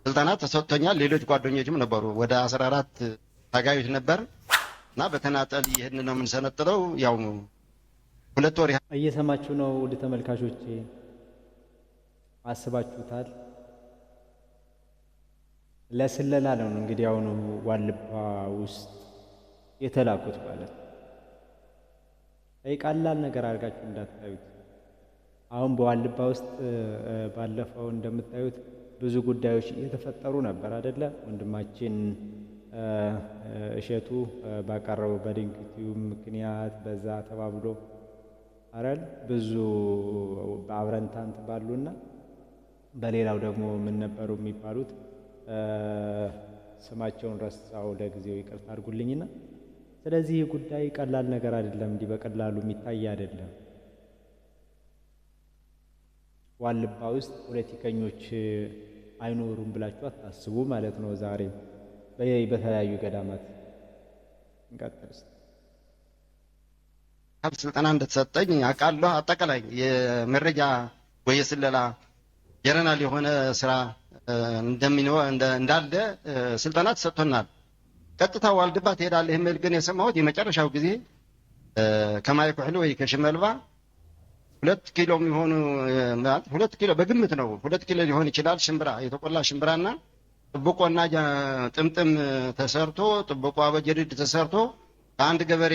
ስልጠና ተሰጥቶኛል። ሌሎች ጓደኞችም ነበሩ። ወደ 14 ታጋዮች ነበር እና በተናጠል ይሄን ነው የምንሰነጥለው። ያው 2 ወር ያህል እየሰማችሁ ነው ውድ ተመልካቾቼ፣ አስባችሁታል? ለስለላ ነው እንግዲህ አሁን ዋልባ ውስጥ የተላኩት ማለት ነው። ቀላል ነገር አድርጋችሁ እንዳታዩት። አሁን በዋልባ ውስጥ ባለፈው እንደምታዩት ብዙ ጉዳዮች እየተፈጠሩ ነበር አይደለ? ወንድማችን እሸቱ ባቀረበው በድንግቲው ምክንያት በዛ ተባብሎ አረል ብዙ በአብረንታንት ባሉና በሌላው ደግሞ ምን ነበሩ የሚባሉት ስማቸውን ረሳው ለጊዜው ይቅርታ አድርጉልኝና፣ ስለዚህ ጉዳይ ቀላል ነገር አይደለም፣ እንዲህ በቀላሉ የሚታይ አይደለም። ዋልባ ውስጥ ፖለቲከኞች አይኖሩም ብላችሁ አታስቡ ማለት ነው። ዛሬ በተለያዩ ገዳማት እንቀጥል። ስልጠና እንደተሰጠኝ አውቃለሁ። አጠቃላይ የመረጃ ወይ የስለላ ጀነራል የሆነ ስራ እንዳለ ስልጠና ተሰጥቶናል። ቀጥታ ዋልድባ ትሄዳለህ የሚል ግን የሰማሁት የመጨረሻው ጊዜ ከማይ ኩሕሊ ወይ ከሽመልባ 2 ኪሎ የሚሆኑ 2 ኪሎ በግምት ነው 2 ኪሎ ሊሆን ይችላል። ሽምብራ የተቆላ ሽምብራና ጥብቆና ጥምጥም ተሰርቶ ጥብቆ አበጀድድ ተሰርቶ ከአንድ ገበሬ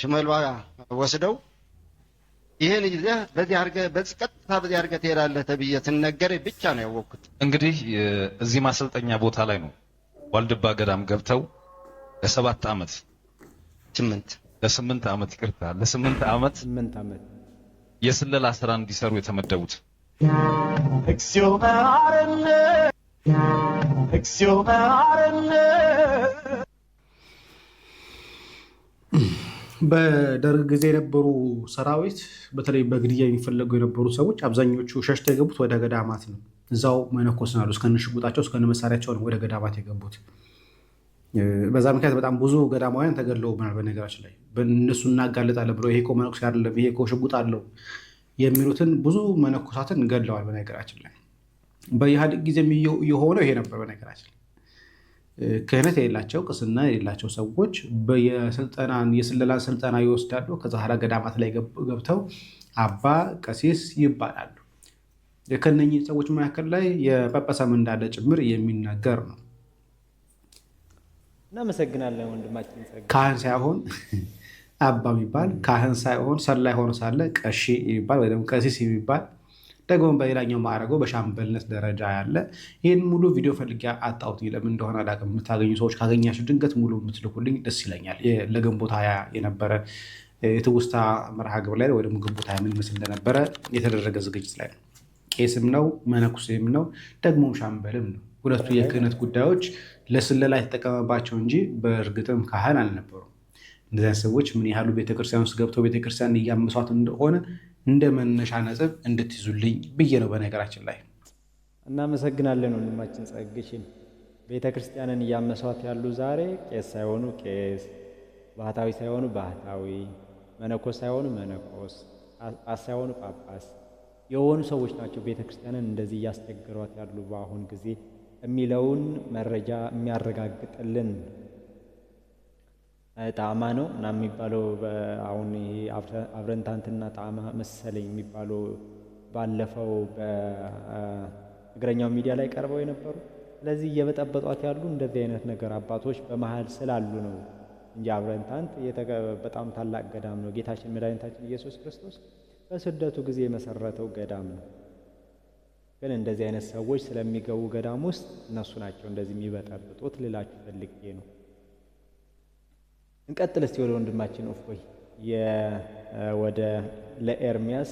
ሽመልባ ወስደው ይሄን ይዘህ በዚህ አድርገህ ቀጥታ በዚህ አድርገህ ትሄዳለህ ተብዬ ትነገረኝ ብቻ ነው ያወቅኩት። እንግዲህ እዚህ ማሰልጠኛ ቦታ ላይ ነው ዋልድባ ገዳም ገብተው ለ7 ዓመት 8 ዓመት ይቅርታ ለ8 ዓመት የስለላ ስራ እንዲሰሩ የተመደቡት። እግዚኦ መሐረነ እግዚኦ መሐረነ። በደርግ ጊዜ የነበሩ ሰራዊት በተለይ በግድያ የሚፈለጉ የነበሩ ሰዎች አብዛኞቹ ሸሽተው የገቡት ወደ ገዳማት ነው። እዛው መነኮስ ናሉ እስከነ ሽጉጣቸው እስከነ መሳሪያቸው ነው ወደ ገዳማት የገቡት። በዛ ምክንያት በጣም ብዙ ገዳማውያን ተገድለውብናል። በነገራችን ላይ በእነሱ እናጋልጣለን ብለው ይሄ እኮ መነኮስ አይደለም ይሄ እኮ ሽጉጥ አለው የሚሉትን ብዙ መነኮሳትን ገድለዋል። በነገራችን ላይ በኢህአዴግ ጊዜም የሆነው ይሄ ነበር። በነገራችን ላይ ክህነት የሌላቸው ቅስና የሌላቸው ሰዎች የስለላ ስልጠና ይወስዳሉ። ከዛ ኋላ ገዳማት ላይ ገብተው አባ ቀሲስ ይባላሉ። ከነኚህ ሰዎች መካከል ላይ የጳጳሳም እንዳለ ጭምር የሚናገር ነው። እናመሰግናለን ወንድማችን። ካህን ሳይሆን አባ የሚባል ካህን ሳይሆን ሰላይ ሆኖ ሳለ ቀሺ የሚባል ወይ ደግሞ ቀሲስ የሚባል ደግሞ በሌላኛው ማዕረገው በሻምበልነት ደረጃ ያለ። ይህን ሙሉ ቪዲዮ ፈልጌ አጣሁት። ለምን እንደሆነ አላውቅም። የምታገኙ ሰዎች ካገኛችሁ ድንገት ሙሉ የምትልኩልኝ ደስ ይለኛል። ለግንቦት 20 የነበረ የትውስታ መርሃ ግብር ላይ ወይ ደግሞ ግንቦት 20 ምን ምስል እንደነበረ የተደረገ ዝግጅት ላይ ነው። ቄስም ነው መነኩሴም ነው ደግሞም ሻምበልም ነው። ሁለቱ የክህነት ጉዳዮች ለስለላ የተጠቀመባቸው እንጂ በእርግጥም ካህን አልነበሩም። እንደዚያ ሰዎች ምን ያህሉ ቤተክርስቲያን ውስጥ ገብተው ቤተክርስቲያን እያመሷት እንደሆነ እንደ መነሻ ነጥብ እንድትይዙልኝ ብዬ ነው። በነገራችን ላይ እናመሰግናለን ወንድማችን ጸግሽን። ቤተክርስቲያንን እያመሷት ያሉ ዛሬ ቄስ ሳይሆኑ ቄስ፣ ባህታዊ ሳይሆኑ ባህታዊ፣ መነኮስ ሳይሆኑ መነኮስ፣ ጳጳስ ሳይሆኑ ጳጳስ የሆኑ ሰዎች ናቸው ቤተክርስቲያንን እንደዚህ እያስቸገሯት ያሉ በአሁን ጊዜ የሚለውን መረጃ የሚያረጋግጥልን ጣዕማ ነው እና የሚባለው አሁን ይሄ አብረንታንትና ጣዕማ መሰለኝ የሚባለው ባለፈው በእግረኛው ሚዲያ ላይ ቀርበው የነበሩ። ስለዚህ እየበጠበጧት ያሉ እንደዚህ አይነት ነገር አባቶች በመሀል ስላሉ ነው እንጂ አብረንታንት በጣም ታላቅ ገዳም ነው። ጌታችን መድኃኒታችን ኢየሱስ ክርስቶስ በስደቱ ጊዜ የመሰረተው ገዳም ነው። ግን እንደዚህ አይነት ሰዎች ስለሚገቡ ገዳም ውስጥ እነሱ ናቸው እንደዚህ የሚበጠብጡት ልላችሁ ፈልጌ ነው። እንቀጥል እስቲ ወደ ወንድማችን እፎይ ወደ ለኤርሚያስ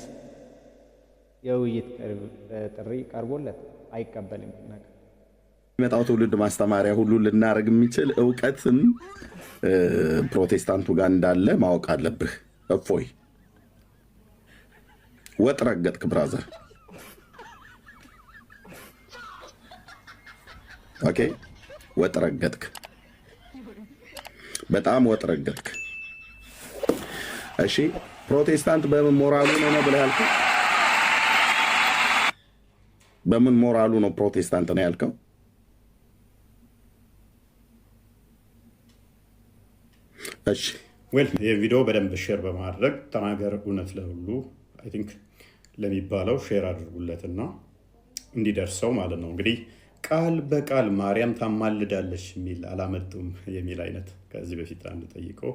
የውይይት ጥሪ ቀርቦለት አይቀበልም። የሚመጣው ትውልድ ማስተማሪያ ሁሉ ልናደርግ የሚችል እውቀትም ፕሮቴስታንቱ ጋር እንዳለ ማወቅ አለብህ። እፎይ ወጥ ረገጥክ ብራዘር። ኦኬ ወጥ ረገጥክ፣ በጣም ወጥ ረገጥክ። እሺ ፕሮቴስታንት በምን ሞራሉ ነው ብለህ ያልከው? በምን ሞራሉ ነው ፕሮቴስታንት ነው ያልከው? እሺ ዌል ይህ ቪዲዮ በደንብ ሼር በማድረግ ተናገር እውነት ለሁሉ አይ ቲንክ ለሚባለው ሼር አድርጉለትና እንዲደርሰው ማለት ነው። እንግዲህ ቃል በቃል ማርያም ታማልዳለች የሚል አላመጡም የሚል አይነት ከዚህ በፊት አንድ ጠይቀው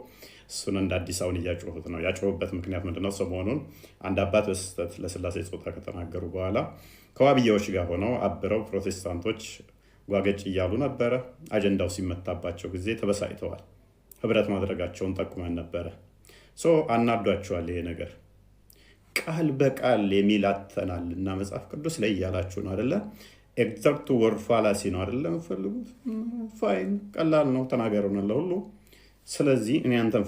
እሱን እንደ አዲስ አሁን እያጮሁት ነው። ያጮሁበት ምክንያት ምንድነው? ሰሞኑን አንድ አባት በስህተት ለስላሴ ጾታ ከተናገሩ በኋላ ከዋብያዎች ጋር ሆነው አብረው ፕሮቴስታንቶች ጓገጭ እያሉ ነበረ። አጀንዳው ሲመታባቸው ጊዜ ተበሳይተዋል። ህብረት ማድረጋቸውን ጠቁመን ነበረ። አናዷቸዋል። ይሄ ነገር ቃል በቃል የሚል አተናል እና መጽሐፍ ቅዱስ ላይ እያላችሁ ነው አይደለ? ኤግዛክቱ ወርድ ፋላሲ ነው አይደለ የምፈልጉት? ፋይን፣ ቀላል ነው፣ ተናገሩን ለሁሉ። ስለዚህ እኔ አንተን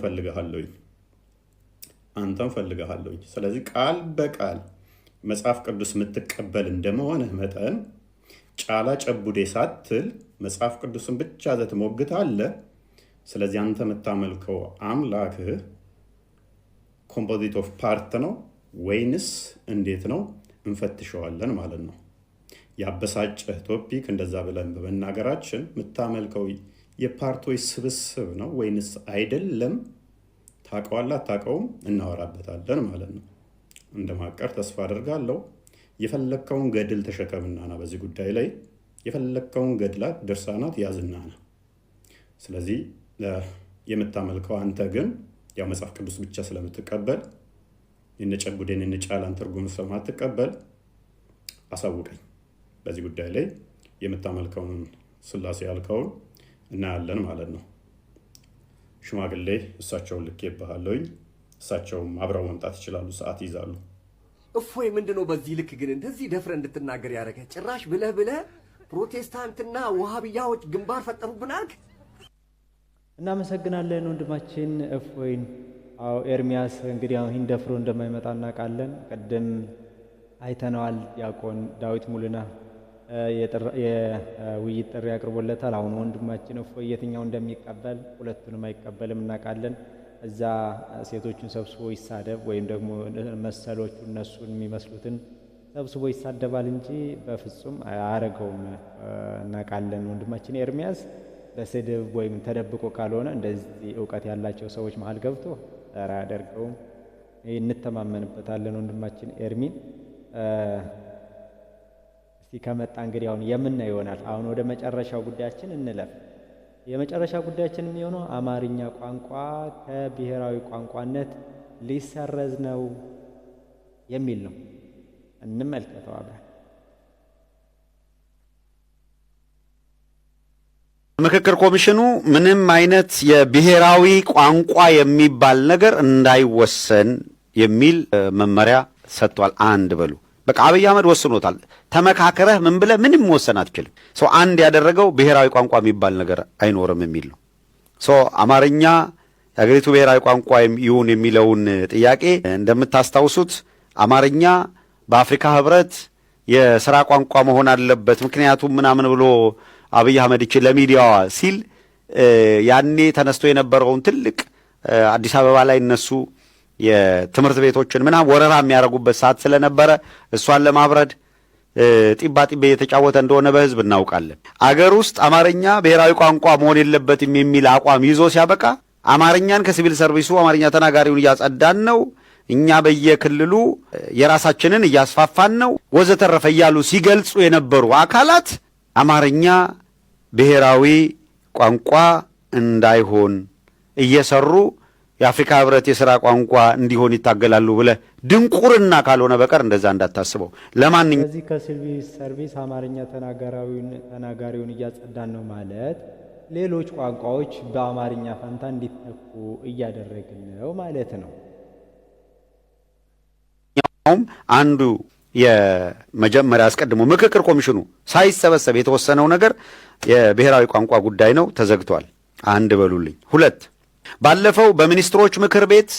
ፈልግሃለሁኝ። ስለዚህ ቃል በቃል መጽሐፍ ቅዱስ የምትቀበል እንደመሆንህ መጠን ጫላ ጨቡዴ ሳትል መጽሐፍ ቅዱስን ብቻ ትሞግታለህ። ስለዚህ አንተ የምታመልከው አምላክህ ኮምፖዚት ኦፍ ፓርት ነው ወይንስ እንዴት ነው? እንፈትሸዋለን ማለት ነው። ያበሳጨህ ቶፒክ እንደዛ ብለን በመናገራችን የምታመልከው የፓርቶች ስብስብ ነው ወይንስ አይደለም? ታውቀዋለህ አታውቀውም? እናወራበታለን ማለት ነው። እንደማቀር ተስፋ አደርጋለሁ። የፈለግከውን ገድል ተሸከምና ና በዚህ ጉዳይ ላይ የፈለግከውን ገድላት ድርሳናት ያዝና ና። ስለዚህ የምታመልከው አንተ ግን ያው መጽሐፍ ቅዱስ ብቻ ስለምትቀበል የነጨቡዴን የነጫላን ትርጉም ስለማትቀበል አሳውቀኝ። በዚህ ጉዳይ ላይ የምታመልከውን ስላሴ ያልከውን እናያለን ማለት ነው። ሽማግሌ እሳቸውን ልኬብሃለሁኝ። እሳቸውም አብረው መምጣት ይችላሉ፣ ሰዓት ይዛሉ። እፎይ ምንድነው በዚህ ልክ ግን እንደዚህ ደፍረ እንድትናገር ያደረገ? ጭራሽ ብለህ ፕሮቴስታንትና ውሃብያዎች ግንባር ፈጠሩብን አልክ። እናመሰግናለን ወንድማችን እፎይን። አዎ ኤርሚያስ እንግዲህ አሁን ደፍሮ እንደማይመጣ እናውቃለን። ቀደም አይተነዋል። ዲያቆን ዳዊት ሙሉና የውይይት ጥሪ አቅርቦለታል። አሁን ወንድማችን እፎይ የትኛው እንደሚቀበል ሁለቱንም አይቀበልም እናውቃለን። እዛ ሴቶቹን ሰብስቦ ይሳደብ ወይም ደግሞ መሰሎቹ እነሱን የሚመስሉትን ሰብስቦ ይሳደባል እንጂ በፍጹም አያረገውም እናውቃለን። ወንድማችን ኤርሚያስ በስድብ ወይም ተደብቆ ካልሆነ እንደዚህ እውቀት ያላቸው ሰዎች መሀል ገብቶ አያደርገውም። እንተማመንበታለን ወንድማችን ኤርሚን። እስቲ ከመጣ እንግዲህ አሁን የምናየው ይሆናል። አሁን ወደ መጨረሻው ጉዳያችን እንለፍ። የመጨረሻ ጉዳያችን የሚሆነው አማርኛ ቋንቋ ከብሔራዊ ቋንቋነት ሊሰረዝ ነው የሚል ነው። እንመልከተው አብረን። ምክክር ኮሚሽኑ ምንም አይነት የብሔራዊ ቋንቋ የሚባል ነገር እንዳይወሰን የሚል መመሪያ ሰጥቷል። አንድ በሉ በቃ አብይ አህመድ ወስኖታል። ተመካከረህ ምን ብለህ ምንም መወሰን አትችልም። አንድ ያደረገው ብሔራዊ ቋንቋ የሚባል ነገር አይኖርም የሚል ነው። አማርኛ የሀገሪቱ ብሔራዊ ቋንቋ ይሁን የሚለውን ጥያቄ እንደምታስታውሱት አማርኛ በአፍሪካ ህብረት የሥራ ቋንቋ መሆን አለበት ምክንያቱም ምናምን ብሎ አብይ አህመድ ይችል ለሚዲያዋ ሲል ያኔ ተነስቶ የነበረውን ትልቅ አዲስ አበባ ላይ እነሱ የትምህርት ቤቶችን ምናምን ወረራ የሚያደርጉበት ሰዓት ስለነበረ እሷን ለማብረድ ጢባ ጢቤ የተጫወተ እንደሆነ በህዝብ እናውቃለን። አገር ውስጥ አማርኛ ብሔራዊ ቋንቋ መሆን የለበትም የሚል አቋም ይዞ ሲያበቃ አማርኛን ከሲቪል ሰርቪሱ አማርኛ ተናጋሪውን እያጸዳን ነው፣ እኛ በየክልሉ የራሳችንን እያስፋፋን ነው ወዘተረፈ እያሉ ሲገልጹ የነበሩ አካላት አማርኛ ብሔራዊ ቋንቋ እንዳይሆን እየሰሩ የአፍሪካ ህብረት የሥራ ቋንቋ እንዲሆን ይታገላሉ ብለህ ድንቁርና ካልሆነ በቀር እንደዛ እንዳታስበው። ለማንኛውም ከዚህ ከሲቪል ሰርቪስ አማርኛ ተናጋሪውን እያጸዳን ነው ማለት ሌሎች ቋንቋዎች በአማርኛ ፈንታ እንዲተኩ እያደረግን ነው ማለት ነው። አንዱ የመጀመሪያ አስቀድሞ ምክክር ኮሚሽኑ ሳይሰበሰብ የተወሰነው ነገር የብሔራዊ ቋንቋ ጉዳይ ነው፣ ተዘግቷል። አንድ በሉልኝ። ሁለት ባለፈው በሚኒስትሮች ምክር ቤት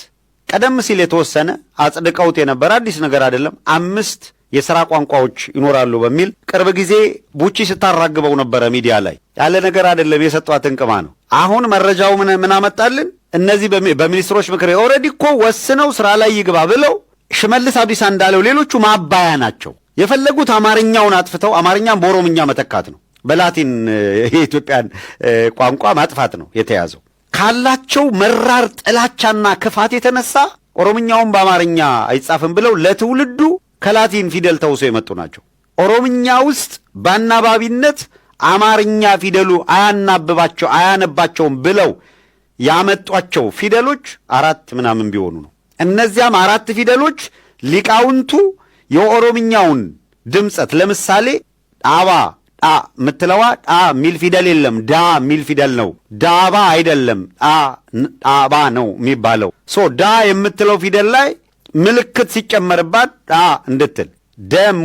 ቀደም ሲል የተወሰነ አጽድቀውት የነበረ አዲስ ነገር አይደለም። 5 የሥራ ቋንቋዎች ይኖራሉ በሚል ቅርብ ጊዜ ቡቺ ስታራግበው ነበረ ሚዲያ ላይ። ያለ ነገር አይደለም፣ የሰጧት እንቅማ ነው። አሁን መረጃው ምን አመጣልን? እነዚህ በሚኒስትሮች ምክር ኦልሬዲ እኮ ወስነው ስራ ላይ ይግባ ብለው ሽመልስ አብዲሳ እንዳለው ሌሎቹ ማባያ ናቸው። የፈለጉት አማርኛውን አጥፍተው አማርኛን በኦሮምኛ መተካት ነው። በላቲን የኢትዮጵያን ቋንቋ ማጥፋት ነው የተያዘው። ካላቸው መራር ጥላቻና ክፋት የተነሳ ኦሮምኛውን በአማርኛ አይጻፍም ብለው ለትውልዱ ከላቲን ፊደል ተውሰው የመጡ ናቸው። ኦሮምኛ ውስጥ በአናባቢነት አማርኛ ፊደሉ አያነባቸውም ብለው ያመጧቸው ፊደሎች 4 ምናምን ቢሆኑ ነው። እነዚያም 4 ፊደሎች ሊቃውንቱ የኦሮምኛውን ድምጸት ለምሳሌ ዳባ ዳ ምትለዋ ዳ ሚል ፊደል የለም፣ ዳ ሚል ፊደል ነው። ዳባ አይደለም ዳባ ነው የሚባለው። ዳ የምትለው ፊደል ላይ ምልክት ሲጨመርባት ዳ እንድትል ደም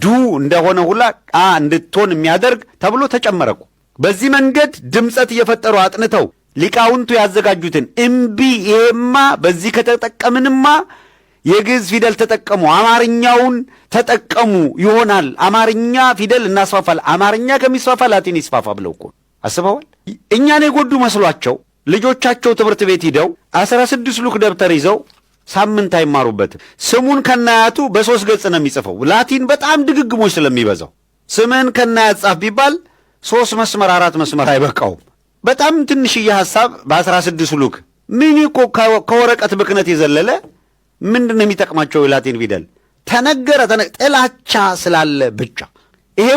ዱ እንደሆነ ሁላ ዳ እንድትሆን የሚያደርግ ተብሎ ተጨመረኩ። በዚህ መንገድ ድምጸት እየፈጠሩ አጥንተው ሊቃውንቱ ያዘጋጁትን እምቢ ይሄማ በዚህ ከተጠቀምንማ የግዕዝ ፊደል ተጠቀሙ፣ አማርኛውን ተጠቀሙ ይሆናል፣ አማርኛ ፊደል እናስፋፋል፣ አማርኛ ከሚስፋፋ ላቲን ይስፋፋ ብለው እኮ አስበዋል። እኛን የጎዱ መስሏቸው ልጆቻቸው ትምህርት ቤት ሂደው 16 ሉክ ደብተር ይዘው ሳምንት አይማሩበትም። ስሙን ከናያቱ በ3 ገጽ ነው የሚጽፈው። ላቲን በጣም ድግግሞች ስለሚበዛው ስምህን ከናያት ጻፍ ቢባል 3 መስመር 4 መስመር አይበቃውም። በጣም ትንሽዬ ሐሳብ በ16 ሉክ ምን እኮ ከወረቀት ብክነት የዘለለ ምንድነው የሚጠቅማቸው? የላቲን ፊደል ተነገረ ጥላቻ ስላለ ብቻ። ይሄ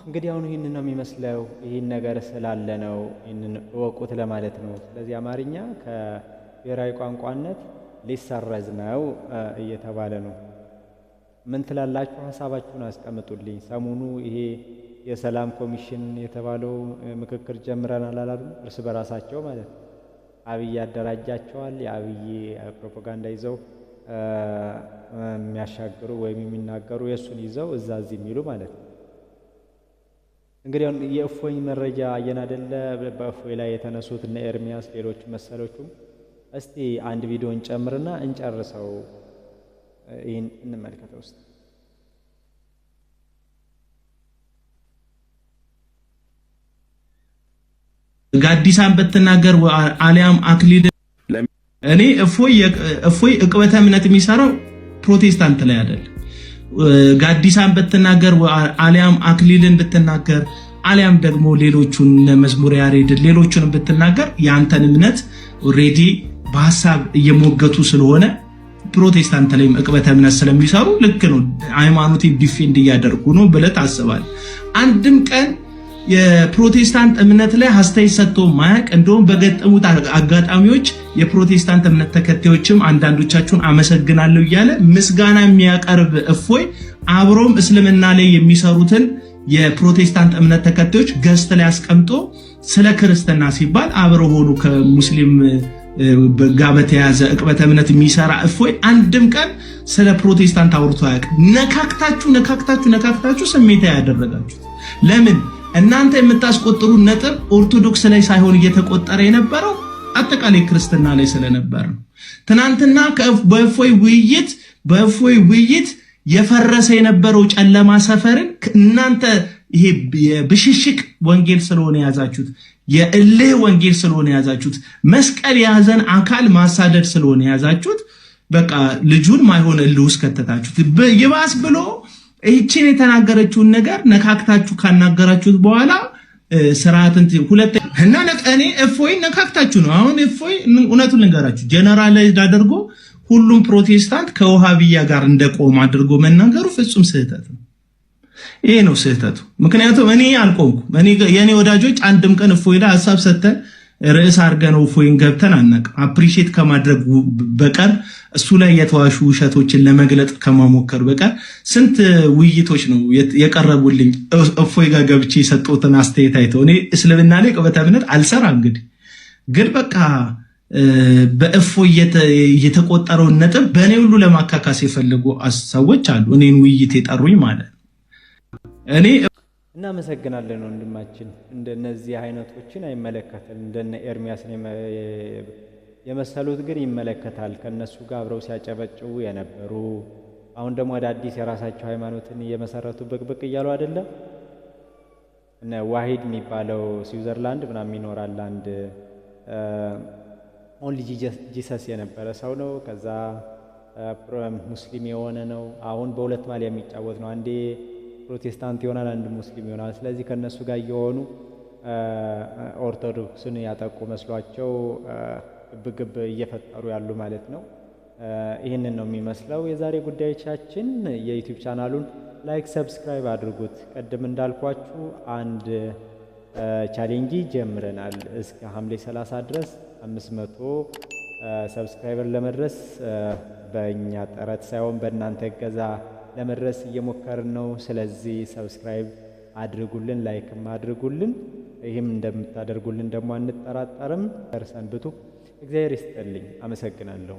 እንግዲህ አሁን ይህንን ነው የሚመስለው። ይህን ነገር ስላለ ነው ይህንን እወቁት ለማለት ነው። ስለዚህ አማርኛ ከብሔራዊ ቋንቋነት ሊሰረዝ ነው እየተባለ ነው። ምን ትላላችሁ? ሐሳባችሁን አስቀምጡልኝ። ሰሞኑ ይሄ የሰላም ኮሚሽን የተባለው ምክክር ጀምረናል አላሉም? እርስ በራሳቸው ማለት ነው። አብይ ያደራጃቸዋል። የአብይ ፕሮፓጋንዳ ይዘው የሚያሻግሩ ወይም የሚናገሩ የእሱን ይዘው እዛ እዚህ የሚሉ ማለት ነው። እንግዲህ አሁን የእፎይ መረጃ አየን አይደለ? በእፎይ ላይ የተነሱት እነ ኤርሚያስ ሌሎች መሰሎቹም። እስቲ አንድ ቪዲዮን ጨምርና እንጨርሰው። ይህን እንመልከተው ውስጥ ጋዲሳን በተናገር አሊያም አክሊል እኔ እፎይ ዕቅበተ እምነት የሚሰራው ፕሮቴስታንት ላይ አይደል። ጋዲሳን በተናገር አሊያም አክሊልን ብትናገር አሊያም ደግሞ ሌሎቹን መዝሙር ያሬድ ሌሎቹን ብትናገር ያንተን እምነት ኦሬዲ በሐሳብ እየሞገቱ ስለሆነ ፕሮቴስታንት ላይም ዕቅበተ እምነት ስለሚሰሩ ልክ ነው፣ ሃይማኖት ዲፌንድ እያደረጉ ነው ብለህ ታስባለህ። አንድም ቀን የፕሮቴስታንት እምነት ላይ አስተያየት ሰጥቶ ማያውቅ፣ እንደውም በገጠሙት አጋጣሚዎች የፕሮቴስታንት እምነት ተከታዮችም አንዳንዶቻችሁን አመሰግናለሁ እያለ ምስጋና የሚያቀርብ እፎይ አብሮም እስልምና ላይ የሚሰሩትን የፕሮቴስታንት እምነት ተከታዮች ገስት ላይ አስቀምጦ ስለ ክርስትና ሲባል አብረው ሆኑ ከሙስሊም ጋር በተያያዘ ዕቅበተ እምነት የሚሰራ እፎይ አንድም ቀን ስለ ፕሮቴስታንት አውርቶ አያውቅም። ነካክታችሁ ስሜታ ያደረጋችሁት ለምን? እናንተ የምታስቆጥሩ ነጥብ ኦርቶዶክስ ላይ ሳይሆን እየተቆጠረ የነበረው አጠቃላይ ክርስትና ላይ ስለነበር ነው። ትናንትና በእፎይ ውይይት የፈረሰ የነበረው ጨለማ ሰፈርን እናንተ ይሄ የብሽሽቅ ወንጌል ስለሆነ ያዛችሁት፣ የእልህ ወንጌል ስለሆነ ያዛችሁት፣ መስቀል የያዘን አካል ማሳደድ ስለሆነ ያዛችሁት፣ በቃ ልጁን ማይሆን እልህ ውስጥ ከተታችሁት። ይባስ ብሎ ይህችን የተናገረችውን ነገር ነካክታችሁ ካናገራችሁት በኋላ ስርዓትን እና እኔ እፎይ ነካክታችሁ ነው። አሁን እፎይ እውነቱን ልንገራችሁ ጀነራላይዝድ አድርጎ ሁሉም ፕሮቴስታንት ከውሃብያ ጋር እንደቆም አድርጎ መናገሩ ፍጹም ስህተት ነው። ይሄ ነው ስህተቱ። ምክንያቱም እኔ አልቆምኩም። የኔ ወዳጆች አንድም ቀን እፎይ ላይ ሐሳብ ሰጥተን ርዕስ አድርገን እፎይን ገብተን አናውቅም። አፕሪሺየት ከማድረግ በቀር እሱ ላይ የተዋሹ ውሸቶችን ለመግለጥ ከማሞከር በቀር ስንት ውይይቶች ነው የቀረቡልኝ እፎይ ጋር ገብቼ የሰጠሁትን አስተያየት አይተው። እኔ እስልምና ላይ ዕቅበተ እምነት አልሰራም። እንግዲህ ግን በቃ በእፎይ የተቆጠረውን ነጥብ በእኔ ሁሉ ለማካካስ የፈለጉ ሰዎች አሉ፣ እኔን ውይይት የጠሩኝ ማለት ነው። እኔ እናመሰግናለን ወንድማችን። እንደነዚህ አይነቶችን አይመለከትም። እንደነ ኤርሚያስን የመሰሉት ግን ይመለከታል። ከነሱ ጋር አብረው ሲያጨበጭቡ የነበሩ አሁን ደግሞ ወደ አዲስ የራሳቸው ሃይማኖትን እየመሰረቱ ብቅብቅ እያሉ አይደለም። እነ ዋሂድ የሚባለው ስዊዘርላንድ ምናምን ይኖራል አንድ ኦንሊ ጂሰስ የነበረ ሰው ነው። ከዛ ሙስሊም የሆነ ነው። አሁን በሁለት ማሊያ የሚጫወት ነው። አንዴ ፕሮቴስታንት ይሆናል፣ አንድ ሙስሊም ይሆናል። ስለዚህ ከነሱ ጋር እየሆኑ ኦርቶዶክስን ያጠቁ መስሏቸው ግብግብ እየፈጠሩ ያሉ ማለት ነው። ይህንን ነው የሚመስለው የዛሬ ጉዳዮቻችን። የዩቲዩብ ቻናሉን ላይክ፣ ሰብስክራይብ አድርጉት። ቀደም እንዳልኳችሁ አንድ ቻሌንጅ ጀምረናል። እስከ ሐምሌ 30 ድረስ 500 ሰብስክራይበር ለመድረስ በእኛ ጥረት ሳይሆን በእናንተ እገዛ ለመድረስ እየሞከርን ነው። ስለዚህ ሰብስክራይብ አድርጉልን፣ ላይክም አድርጉልን። ይህም እንደምታደርጉልን ደግሞ አንጠራጠርም። ሰንብቱ። እግዚአብሔር ይስጥልኝ። አመሰግናለሁ።